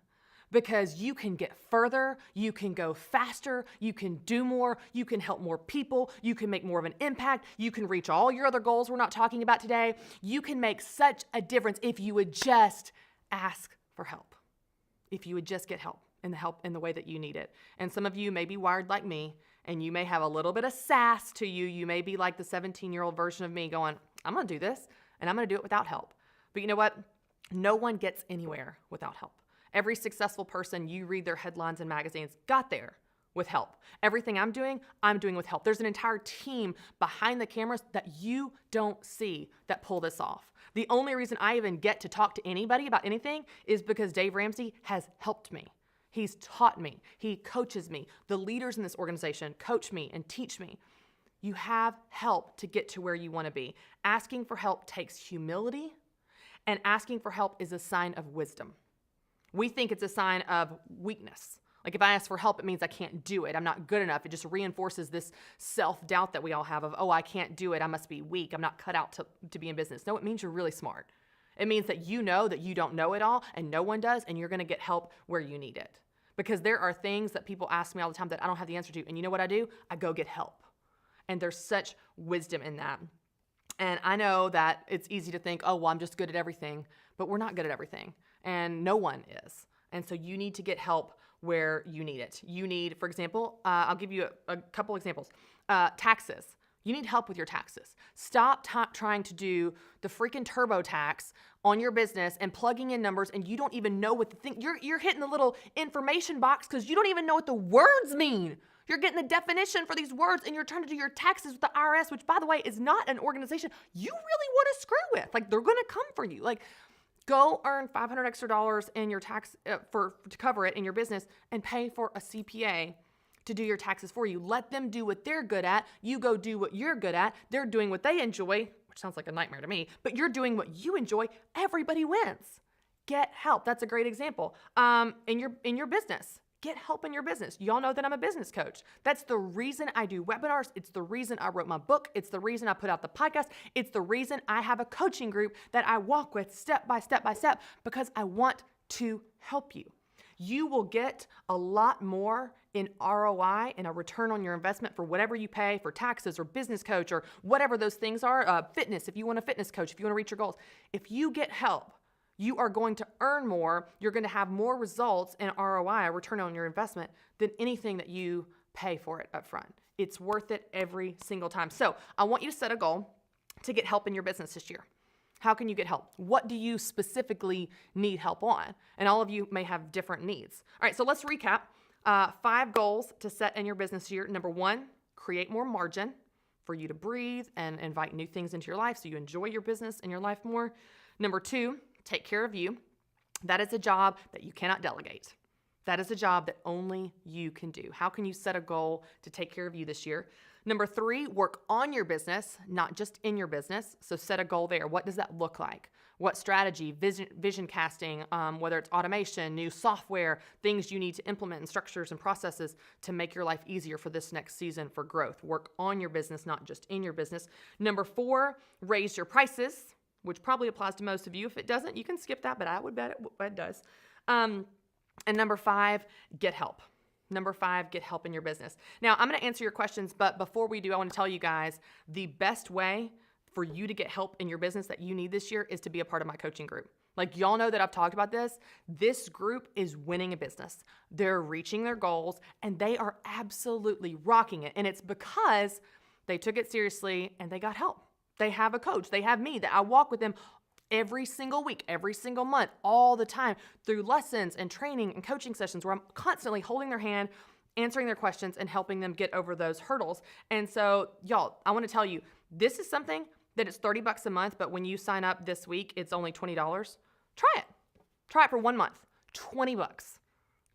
because you can get further, you can go faster, you can do more, you can help more people, you can make more of an impact, you can reach all your other goals we're not talking about today. You can make such a difference if you would just ask for help, if you would just get help in the way that you need it. And some of you may be wired like me, and you may have a little bit of sass to you. You may be like the 17-year-old version of me going, I'm going to do this, and I'm going to do it without help. But you know what? No one gets anywhere without help. Every successful person, you read their headlines in magazines, got there with help. Everything I'm doing with help. There's an entire team behind the cameras that you don't see that pull this off. The only reason I even get to talk to anybody about anything is because Dave Ramsey has helped me. He's taught me. He coaches me. The leaders in this organization coach me and teach me. You have help to get to where you want to be. Asking for help takes humility, and asking for help is a sign of wisdom. We think it's a sign of weakness. Like, if I ask for help, it means I can't do it. I'm not good enough. It just reinforces this self-doubt that we all have of, oh, I can't do it. I must be weak. I'm not cut out to be in business. No, it means you're really smart. It means that you know that you don't know it all and no one does, and you're going to get help where you need it. Because there are things that people ask me all the time that I don't have the answer to. And you know what I do? I go get help. And there's such wisdom in that. And I know that it's easy to think, oh, well, I'm just good at everything. But we're not good at everything. And no one is. And so you need to get help where you need it. You need, for example, I'll give you a couple examples. Taxes. You need help with your taxes. Stop trying to do the freaking TurboTax on your business and plugging in numbers, and you don't even know what the thing, you're hitting the little information box because you don't even know what the words mean. You're getting the definition for these words, and you're trying to do your taxes with the IRS, which, by the way, is not an organization you really want to screw with. Like, they're going to come for you. Like, go earn $500 extra in your tax to cover it in your business and pay for a CPA to do your taxes for you. Let them do what they're good at. You go do what you're good at. They're doing what they enjoy, which sounds like a nightmare to me, but you're doing what you enjoy. Everybody wins. Get help. That's a great example. In your business, get help in your business. Y'all know that I'm a business coach. That's the reason I do webinars. It's the reason I wrote my book. It's the reason I put out the podcast. It's the reason I have a coaching group that I walk with step by step by step, because I want to help you. You will get a lot more in ROI and a return on your investment for whatever you pay for taxes or business coach or whatever those things are. Fitness, if you want a fitness coach, if you want to reach your goals. If you get help, you are going to earn more. You're going to have more results in ROI, a return on your investment, than anything that you pay for it up front. It's worth it every single time. So I want you to set a goal to get help in your business this year. How can you get help? What do you specifically need help on? And all of you may have different needs. All right, so let's recap. 5 goals to set in your business this year. Number 1, create more margin for you to breathe and invite new things into your life so you enjoy your business and your life more. Number 2, take care of you. That is a job that you cannot delegate. That is a job that only you can do. How can you set a goal to take care of you this year? Number 3, work on your business, not just in your business. So set a goal there. What does that look like? What strategy, vision casting, whether it's automation, new software, things you need to implement and structures and processes to make your life easier for this next season for growth. Work on your business, not just in your business. Number 4, raise your prices, which probably applies to most of you. If it doesn't, you can skip that, but I would bet it does. And number 5, get help. Number 5, get help in your business. Now, I'm going to answer your questions, but before we do, I want to tell you guys the best way for you to get help in your business that you need this year is to be a part of my coaching group. Like, y'all know that I've talked about this. This group is winning a business. They're reaching their goals, and they are absolutely rocking it. And it's because they took it seriously and they got help. They have a coach. They have me that I walk with them every single week, every single month, all the time through lessons and training and coaching sessions where I'm constantly holding their hand, answering their questions, and helping them get over those hurdles. And so, y'all, I want to tell you, this is something that it's $30 a month, but when you sign up this week, it's only $20. Try it. Try it for 1 month. $20.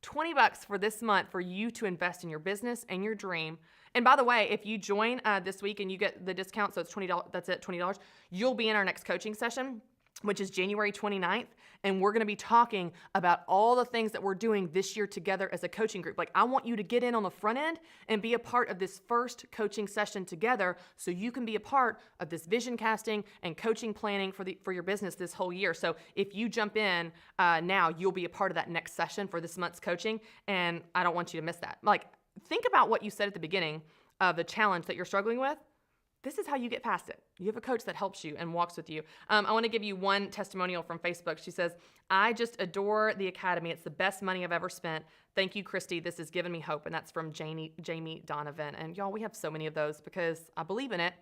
$20 for this month for you to invest in your business and your dream. And by the way, if you join this week and you get the discount, so it's $20, that's it, $20, you'll be in our next coaching session, which is January 29th. And we're going to be talking about all the things that we're doing this year together as a coaching group. Like, I want you to get in on the front end and be a part of this first coaching session together so you can be a part of this vision casting and coaching planning for your business this whole year. So if you jump in now, you'll be a part of that next session for this month's coaching. And I don't want you to miss that. Like, think about what you said at the beginning of the challenge that you're struggling with. This is how you get past it. You have a coach that helps you and walks with you. I want to give you one testimonial from Facebook. She says, I just adore the Academy. It's the best money I've ever spent. Thank you, Christy. This has given me hope. And that's from Jamie Donovan. And y'all, we have so many of those because I believe in it,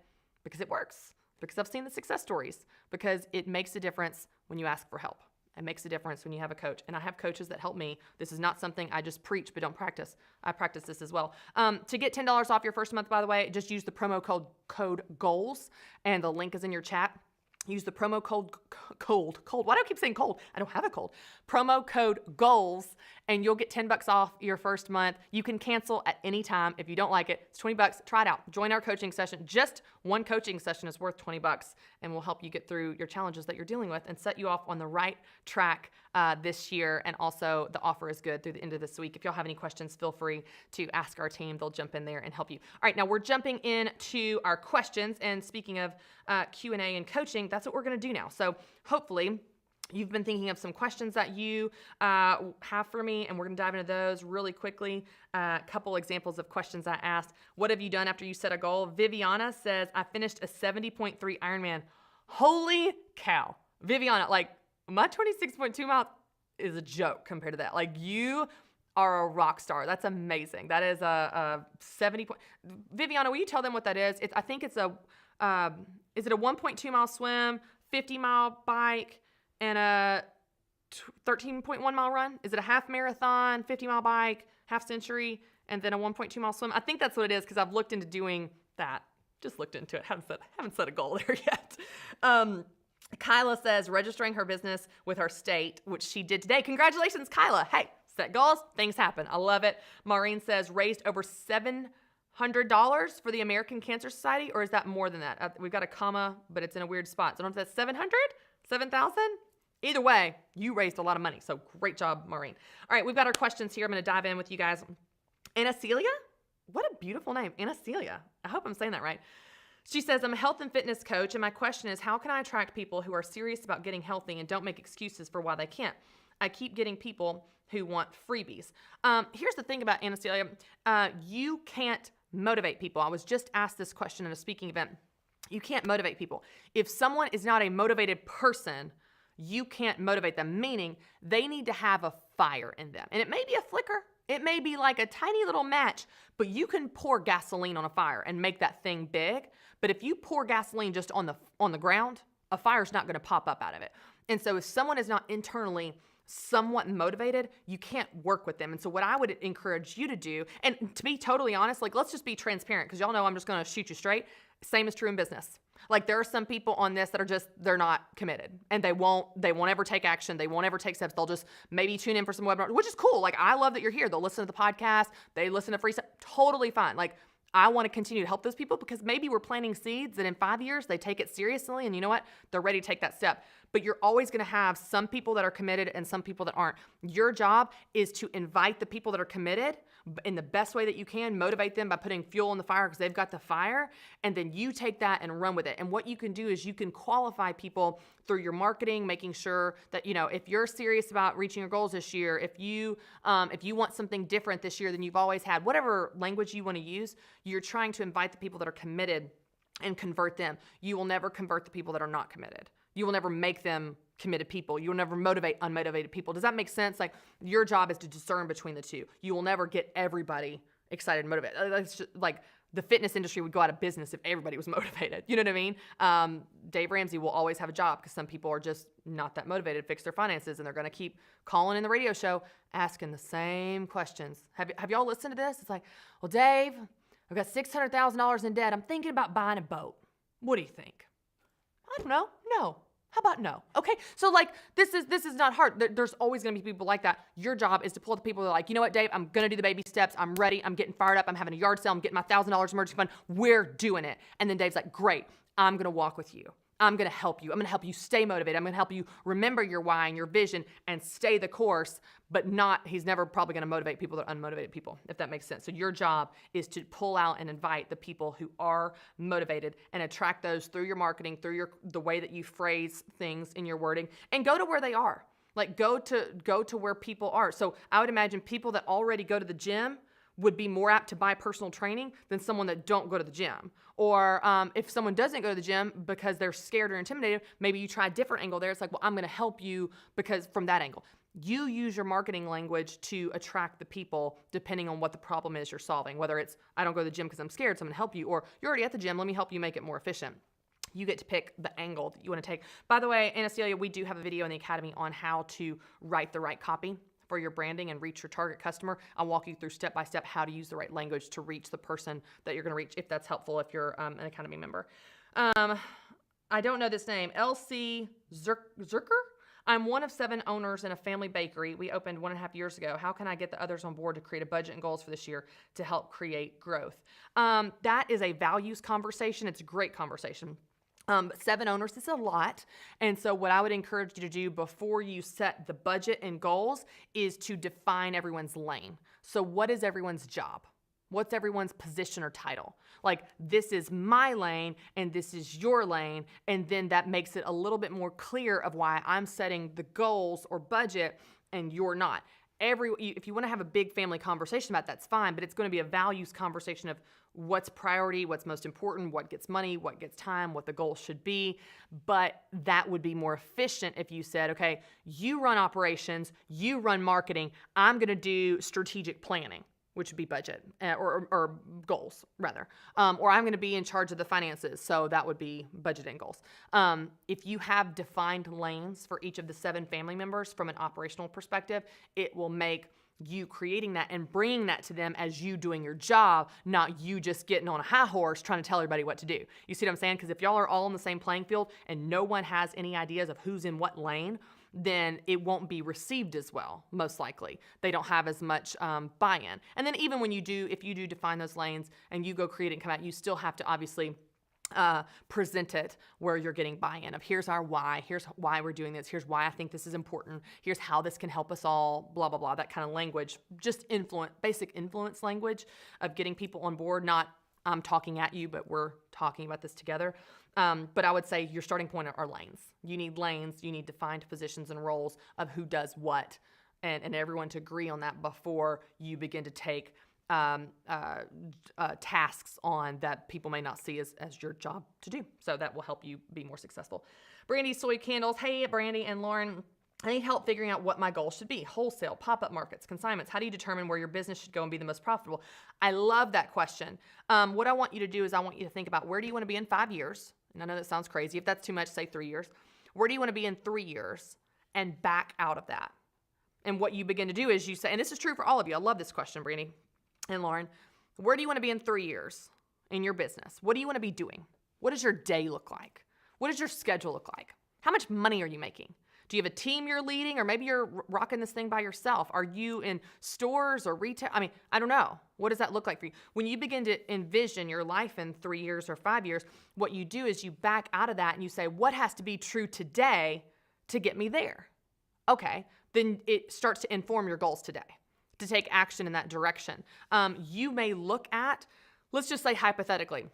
because it works, because I've seen the success stories, because it makes a difference when you ask for help. It makes a difference when you have a coach. And I have coaches that help me. This is not something I just preach but don't practice. I practice this as well. To get $10 off your first month, by the way, just use the promo code GOALS, and the link is in your chat. Use the promo code cold. Why do I keep saying cold? I don't have a cold. Promo code GOALS, and you'll get $10 off your first month. You can cancel at any time if you don't like it. It's $20. Try it out. Join our coaching session. Just one coaching session is worth $20, and we'll help you get through your challenges that you're dealing with and set you off on the right track this year. And also, the offer is good through the end of this week. If y'all have any questions, feel free to ask our team. They'll jump in there and help you. All right, now we're jumping into our questions. And speaking of Q&A and coaching, that's what we're going to do now. So hopefully you've been thinking of some questions that you have for me, and we're going to dive into those really quickly. A couple examples of questions I asked. What have you done after you set a goal? Viviana says, I finished a 70.3 Ironman. Holy cow. Viviana, like, my 26.2 mile is a joke compared to that. Like, you are a rock star. That's amazing. That is a 70 point. Viviana, will you tell them what that is? I think it's is it a 1.2 mile swim, 50 mile bike, and a 13.1 mile run? Is it a half marathon, 50 mile bike, half century, and then a 1.2 mile swim? I think that's what it is because I've looked into doing that. Just looked into it. Haven't set a goal there yet. Kyla says registering her business with her state, which she did today. Congratulations, Kyla. Hey, set goals, things happen. I love it. Maureen says raised over $700 for the American Cancer Society, or is that more than that? We've got a comma, but it's in a weird spot. So I don't know if that's 700, 7,000. Either way, you raised a lot of money. So great job, Maureen. All right, we've got our questions here. I'm going to dive in with you guys. Anna Celia? What a beautiful name. Anna Celia. I hope I'm saying that right. She says, I'm a health and fitness coach, and my question is, how can I attract people who are serious about getting healthy and don't make excuses for why they can't? I keep getting people who want freebies. Here's the thing about Anna Celia. You can't motivate people. I was just asked this question at a speaking event. You can't motivate people. If someone is not a motivated person, you can't motivate them, meaning they need to have a fire in them. And it may be a flicker. It may be like a tiny little match, but you can pour gasoline on a fire and make that thing big. But if you pour gasoline just on the ground, a fire's not going to pop up out of it. And so if someone is not internally somewhat motivated, you can't work with them. And so what I would encourage you to do, and to be totally honest, like let's just be transparent, because y'all know I'm just going to shoot you straight. Same is true in business. Like there are some people on this that are they're not committed, and they won't ever take action. They won't ever take steps. They'll just maybe tune in for some webinars, which is cool. Like I love that you're here. They'll listen to the podcast. They listen to free stuff. Totally fine. Like I want to continue to help those people because maybe we're planting seeds that in 5 years they take it seriously, and you know what? They're ready to take that step. But you're always going to have some people that are committed and some people that aren't. Your job is to invite the people that are committed in the best way that you can, motivate them by putting fuel in the fire because they've got the fire, and then you take that and run with it. And what you can do is you can qualify people through your marketing, making sure that, you know, if you're serious about reaching your goals this year, if you want something different this year than you've always had, whatever language you want to use, you're trying to invite the people that are committed and convert them. You will never convert the people that are not committed. You will never make them committed people. You will never motivate unmotivated people. Does that make sense? Like your job is to discern between the two. You will never get everybody excited and motivated. That's just, like the fitness industry would go out of business if everybody was motivated. You know what I mean? Dave Ramsey will always have a job because some people are just not that motivated to fix their finances, and they're going to keep calling in the radio show asking the same questions. Have y'all listened to this? It's like, well, Dave, I've got $600,000 in debt. I'm thinking about buying a boat. What do you think? I don't know. No. How about no? Okay. So like, this is not hard. There's always going to be people like that. Your job is to pull the people that are like, you know what, Dave, I'm going to do the baby steps. I'm ready. I'm getting fired up. I'm having a yard sale. I'm getting my $1,000 emergency fund. We're doing it. And then Dave's like, great. I'm going to walk with you. I'm going to help you. I'm going to help you stay motivated. I'm going to help you remember your why and your vision and stay the course, but he's never probably going to motivate people that are unmotivated people, if that makes sense. So your job is to pull out and invite the people who are motivated and attract those through your marketing, through the way that you phrase things in your wording, and go to where they are. Like go to where people are. So I would imagine people that already go to the gym would be more apt to buy personal training than someone that don't go to the gym. Or if someone doesn't go to the gym because they're scared or intimidated, maybe you try a different angle there. It's like, well, I'm going to help you because from that angle. You use your marketing language to attract the people depending on what the problem is you're solving. Whether it's, I don't go to the gym because I'm scared, so I'm going to help you. Or you're already at the gym, let me help you make it more efficient. You get to pick the angle that you want to take. By the way, Anna Celia, we do have a video in the Academy on how to write the right copy for your branding and reach your target customer. I'll walk you through step by step how to use the right language to reach the person that you're going to reach, if that's helpful, if you're an Academy member. I don't know this name. LC Zerker? I'm one of 7 owners in a family bakery we opened 1.5 years ago. How can I get the others on board to create a budget and goals for this year to help create growth? That is a values conversation. It's a great conversation. 7 owners is a lot. And so what I would encourage you to do before you set the budget and goals is to define everyone's lane. So what is everyone's job? What's everyone's position or title? Like, this is my lane and this is your lane. And then that makes it a little bit more clear of why I'm setting the goals or budget and you're not. If you want to have a big family conversation about it, that's fine, but it's going to be a values conversation of what's priority, what's most important, what gets money, what gets time, what the goal should be. But that would be more efficient if you said, okay, you run operations, you run marketing, I'm going to do strategic planning, which would be budget or goals rather. Or I'm going to be in charge of the finances. So that would be budget and goals. If you have defined lanes for each of the 7 family members from an operational perspective, it will make you creating that and bringing that to them as you doing your job, not you just getting on a high horse trying to tell everybody what to do. You see what I'm saying? Because if y'all are all on the same playing field and no one has any ideas of who's in what lane, then it won't be received as well, most likely. They don't have as much buy-in. And then even when if you do define those lanes and you go create it and come out, you still have to obviously present it where you're getting buy-in of here's our why, here's why we're doing this, here's why I think this is important, here's how this can help us all, blah, blah, blah, that kind of language, just basic influence language of getting people on board, not I'm talking at you, but we're talking about this together. But I would say your starting point are lanes. You need lanes, you need defined positions and roles of who does what, and everyone to agree on that before you begin to take tasks on that people may not see as your job to do. So that will help you be more successful. Brandy Soy Candles. Hey, Brandy and Lauren. I need help figuring out what my goal should be. Wholesale, pop-up markets, consignments. How do you determine where your business should go and be the most profitable? I love that question. What I want you to do is I want you to think about where do you want to be in 5 years? And I know that sounds crazy. If that's too much, say 3 years. Where do you want to be in 3 years? And back out of that. And what you begin to do is you say, and this is true for all of you. I love this question, Brandy and Lauren. Where do you want to be in 3 years in your business? What do you want to be doing? What does your day look like? What does your schedule look like? How much money are you making? Do you have a team you're leading, or maybe you're rocking this thing by yourself? Are you in stores or retail? I mean, I don't know. What does that look like for you? When you begin to envision your life in 3 years or 5 years, what you do is you back out of that and you say, what has to be true today to get me there? Okay, then it starts to inform your goals today, to take action in that direction. You may look at, let's just say hypothetically,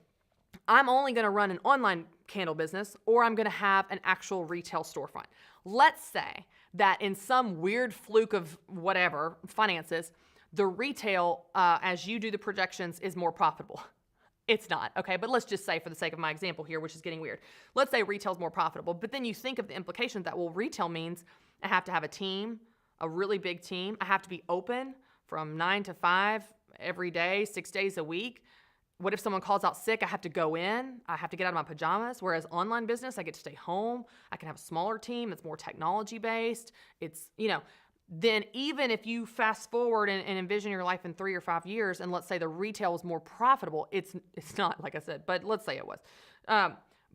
I'm only going to run an online candle business, or I'm going to have an actual retail storefront. Let's say that in some weird fluke of whatever, finances, the retail, as you do the projections, is more profitable. It's not, okay? But let's just say, for the sake of my example here, which is getting weird, let's say retail is more profitable, but then you think of the implications that, well, retail means I have to have a team, a really big team. I have to be open from 9 to 5 every day, 6 days a week. What if someone calls out sick? I have to go in. I have to get out of my pajamas. Whereas online business, I get to stay home. I can have a smaller team. It's more technology based. It's, then even if you fast forward and envision your life in 3 or 5 years, and let's say the retail is more profitable, it's not, like I said, but let's say it was.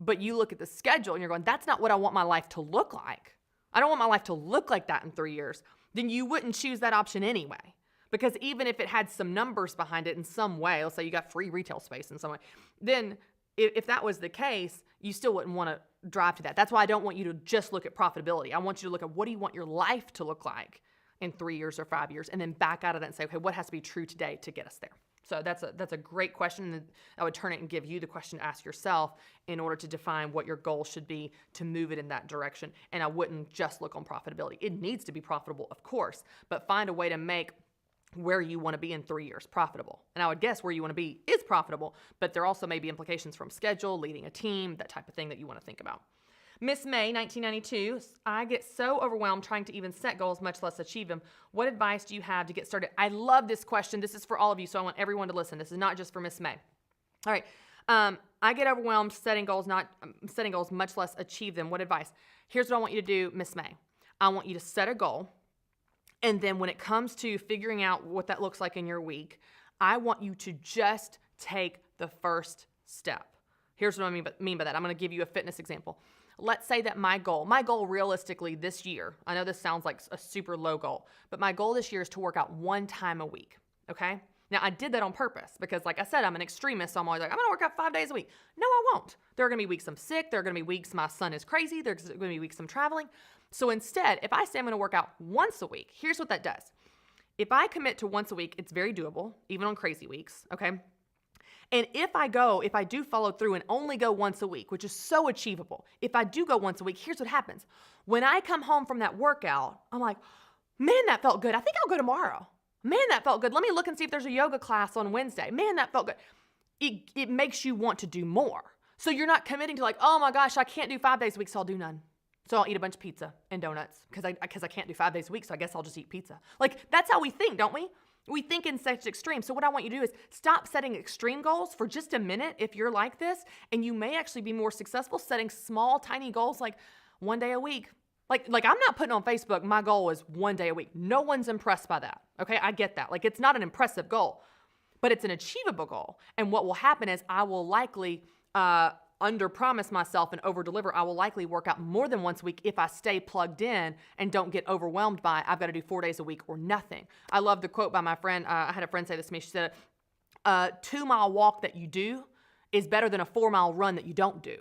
But you look at the schedule and you're going, that's not what I want my life to look like. I don't want my life to look like that in 3 years. Then you wouldn't choose that option anyway. Because even if it had some numbers behind it in some way, let's say you got free retail space in some way, then if that was the case, you still wouldn't want to drive to that. That's why I don't want you to just look at profitability. I want you to look at what do you want your life to look like in 3 years or 5 years, and then back out of that and say, okay, what has to be true today to get us there? So that's a great question. And I would turn it and give you the question to ask yourself in order to define what your goal should be to move it in that direction. And I wouldn't just look on profitability. It needs to be profitable, of course, but find a way to make where you want to be in 3 years profitable. And I would guess where you want to be is profitable, but there also may be implications from schedule, leading a team, that type of thing that you want to think about. Miss May, 1992, I get so overwhelmed trying to even set goals, much less achieve them. What advice do you have to get started? I love this question. This is for all of you, so I want everyone to listen. This is not just for Miss May. All right. I get overwhelmed setting goals, much less achieve them. What advice? Here's what I want you to do, Miss May. I want you to set a goal. And then when it comes to figuring out what that looks like in your week, I want you to just take the first step. Here's what I mean by that. I'm going to give you a fitness example. Let's say that my goal realistically this year, I know this sounds like a super low goal, but my goal this year is to work out 1 time a week, okay? Now, I did that on purpose because, like I said, I'm an extremist, so I'm always like, I'm going to work out 5 days a week. No, I won't. There are going to be weeks I'm sick. There are going to be weeks my son is crazy. There's going to be weeks I'm traveling. So instead, if I say I'm going to work out once a week, here's what that does. If I commit to once a week, it's very doable, even on crazy weeks, okay? And if I do follow through and only go once a week, which is so achievable, if I do go once a week, here's what happens. When I come home from that workout, I'm like, man, that felt good. I think I'll go tomorrow. Man, that felt good. Let me look and see if there's a yoga class on Wednesday. Man, that felt good. It makes you want to do more. So you're not committing to like, oh my gosh, I can't do 5 days a week, so I'll do none. So I'll eat a bunch of pizza and donuts because I can't do 5 days a week, so I guess I'll just eat pizza. Like, that's how we think, don't we? We think in such extremes. So what I want you to do is stop setting extreme goals for just a minute if you're like this, and you may actually be more successful setting small, tiny goals like 1 day a week. Like I'm not putting on Facebook, my goal is 1 day a week. No one's impressed by that, okay? I get that. Like, it's not an impressive goal, but it's an achievable goal. And what will happen is I will likely under-promise myself and over-deliver. I will likely work out more than once a week if I stay plugged in and don't get overwhelmed by I've got to do 4 days a week or nothing. I love the quote by my friend. I had a friend say this to me. She said, 2 mile walk that you do is better than a 4-mile run that you don't do,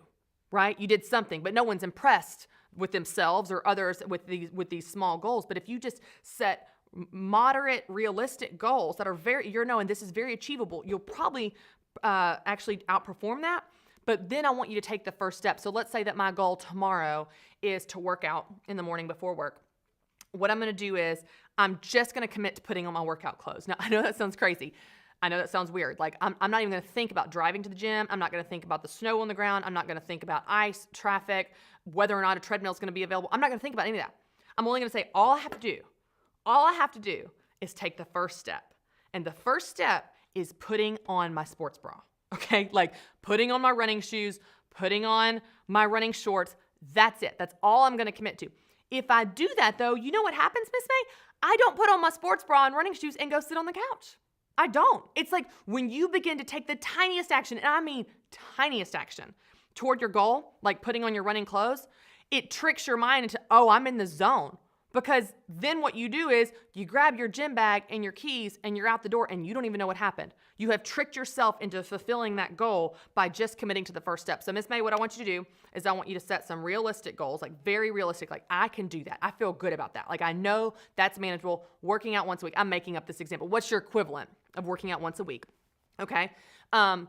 right? You did something, but no one's impressed with themselves or others with these small goals. But if you just set moderate, realistic goals that are you're knowing this is very achievable, you'll probably actually outperform that. But then I want you to take the first step. So let's say that my goal tomorrow is to work out in the morning before work. What I'm going to do is I'm just going to commit to putting on my workout clothes. Now, I know that sounds crazy. I know that sounds weird. Like I'm not even going to think about driving to the gym. I'm not going to think about the snow on the ground. I'm not going to think about ice, traffic, whether or not a treadmill is going to be available. I'm not going to think about any of that. I'm only going to say all I have to do is take the first step. And the first step is putting on my sports bra. Okay? Like putting on my running shoes, putting on my running shorts. That's it. That's all I'm going to commit to. If I do that though, you know what happens, Miss May? I don't put on my sports bra and running shoes and go sit on the couch. I don't. It's like when you begin to take the tiniest action, and I mean tiniest action, toward your goal, like putting on your running clothes, it tricks your mind into, oh, I'm in the zone. Because then what you do is you grab your gym bag and your keys and you're out the door and you don't even know what happened. You have tricked yourself into fulfilling that goal by just committing to the first step. So Miss May, what I want you to do is I want you to set some realistic goals, like very realistic, like I can do that. I feel good about that. Like I know that's manageable. Working out once a week. I'm making up this example. What's your equivalent of working out once a week? Okay. And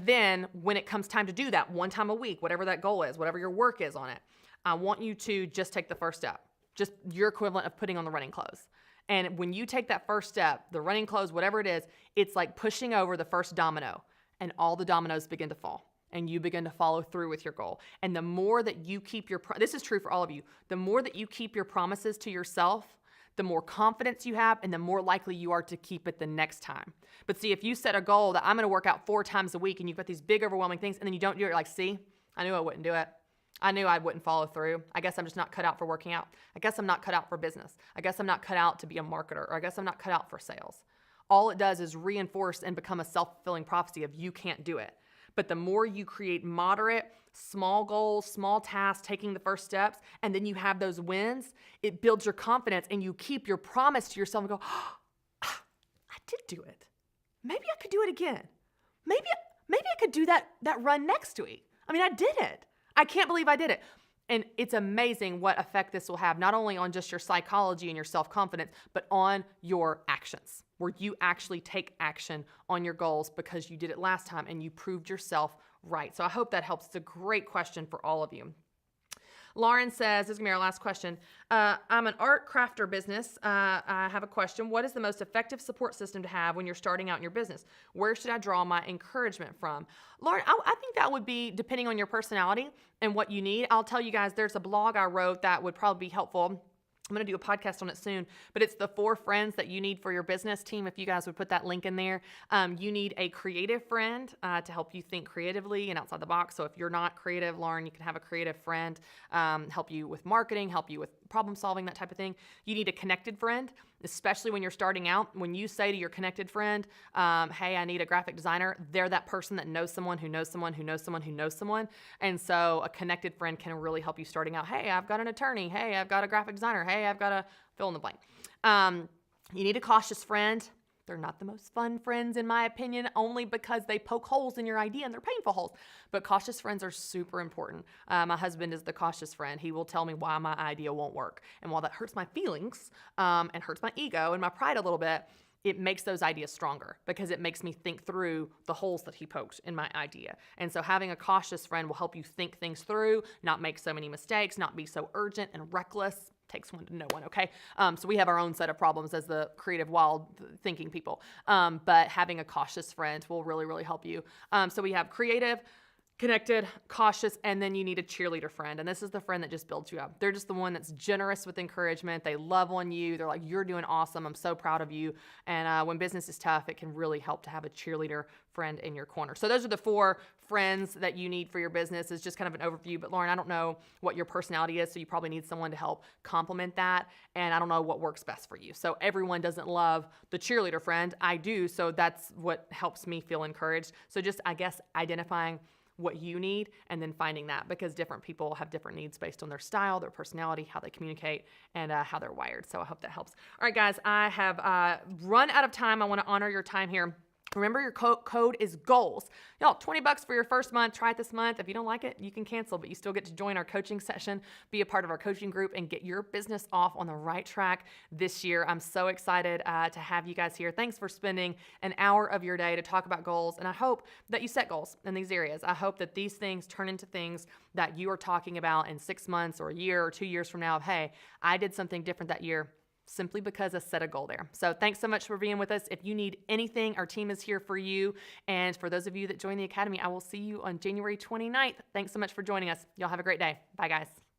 then when it comes time to do that one time a week, whatever that goal is, whatever your work is on it, I want you to just take the first step. Just your equivalent of putting on the running clothes. And when you take that first step, the running clothes, whatever it is, it's like pushing over the first domino and all the dominoes begin to fall and you begin to follow through with your goal. And the more that you keep this is true for all of you, the more that you keep your promises to yourself, the more confidence you have and the more likely you are to keep it the next time. But see, if you set a goal that I'm going to work out 4 times a week and you've got these big overwhelming things and then you don't do it, you're like, see, I knew I wouldn't do it. I knew I wouldn't follow through. I guess I'm just not cut out for working out. I guess I'm not cut out for business. I guess I'm not cut out to be a marketer, or I guess I'm not cut out for sales. All it does is reinforce and become a self-fulfilling prophecy of you can't do it. But the more you create moderate, small goals, small tasks, taking the first steps, and then you have those wins, it builds your confidence and you keep your promise to yourself and go, oh, I did do it. Maybe I could do it again. Maybe I could do that run next week. I mean, I did it. I can't believe I did it. And it's amazing what effect this will have, not only on just your psychology and your self-confidence, but on your actions, where you actually take action on your goals because you did it last time and you proved yourself right. So I hope that helps. It's a great question for all of you. Lauren says, this is going to be our last question. I'm an art crafter business. I have a question. What is the most effective support system to have when you're starting out in your business? Where should I draw my encouragement from? Lauren, I think that would be depending on your personality and what you need. I'll tell you guys, there's a blog I wrote that would probably be helpful. I'm going to do a podcast on it soon, but it's the 4 friends that you need for your business team. If you guys would put that link in there, you need a creative friend to help you think creatively and outside the box. So if you're not creative, Lauren, you can have a creative friend help you with marketing, help you with problem solving, that type of thing. You need a connected friend, especially when you're starting out. When you say to your connected friend, hey, I need a graphic designer, they're that person that knows someone who knows someone who knows someone who knows someone. And so a connected friend can really help you starting out. Hey, I've got an attorney. Hey, I've got a graphic designer. Hey, I've got a fill in the blank. You need a cautious friend. They're not the most fun friends, in my opinion, only because they poke holes in your idea and they're painful holes. But cautious friends are super important. My husband is the cautious friend. He will tell me why my idea won't work. And while that hurts my feelings and hurts my ego and my pride a little bit, it makes those ideas stronger because it makes me think through the holes that he poked in my idea. And so having a cautious friend will help you think things through, not make so many mistakes, not be so urgent and reckless. Takes one to know one, okay? So we have our own set of problems as the creative, wild thinking people. But having a cautious friend will really, really help you. So we have creative, connected, cautious, and then you need a cheerleader friend. And this is the friend that just builds you up. They're just the one that's generous with encouragement. They love on you. They're like, you're doing awesome. I'm so proud of you. And when business is tough, it can really help to have a cheerleader friend in your corner. So those are the 4 friends that you need for your business. Is just kind of an overview. But Lauren, I don't know what your personality is, so you probably need someone to help complement that. And I don't know what works best for you. So everyone doesn't love the cheerleader friend. I do. So that's what helps me feel encouraged. So just, I guess, identifying what you need and then finding that, because different people have different needs based on their style, their personality, how they communicate, and how they're wired. So I hope that helps. All right, guys, I have run out of time. I want to honor your time here Remember, your code is GOALS. Y'all, $20 for your first month. Try it this month. If you don't like it, you can cancel, but you still get to join our coaching session, be a part of our coaching group, and get your business off on the right track this year. I'm so excited to have you guys here. Thanks for spending an hour of your day to talk about goals, and I hope that you set goals in these areas. I hope that these things turn into things that you are talking about in 6 months or a year or 2 years from now of, hey, I did something different that year, simply because I set a goal there. So thanks so much for being with us. If you need anything, our team is here for you. And for those of you that join the Academy, I will see you on January 29th. Thanks so much for joining us. Y'all have a great day. Bye, guys.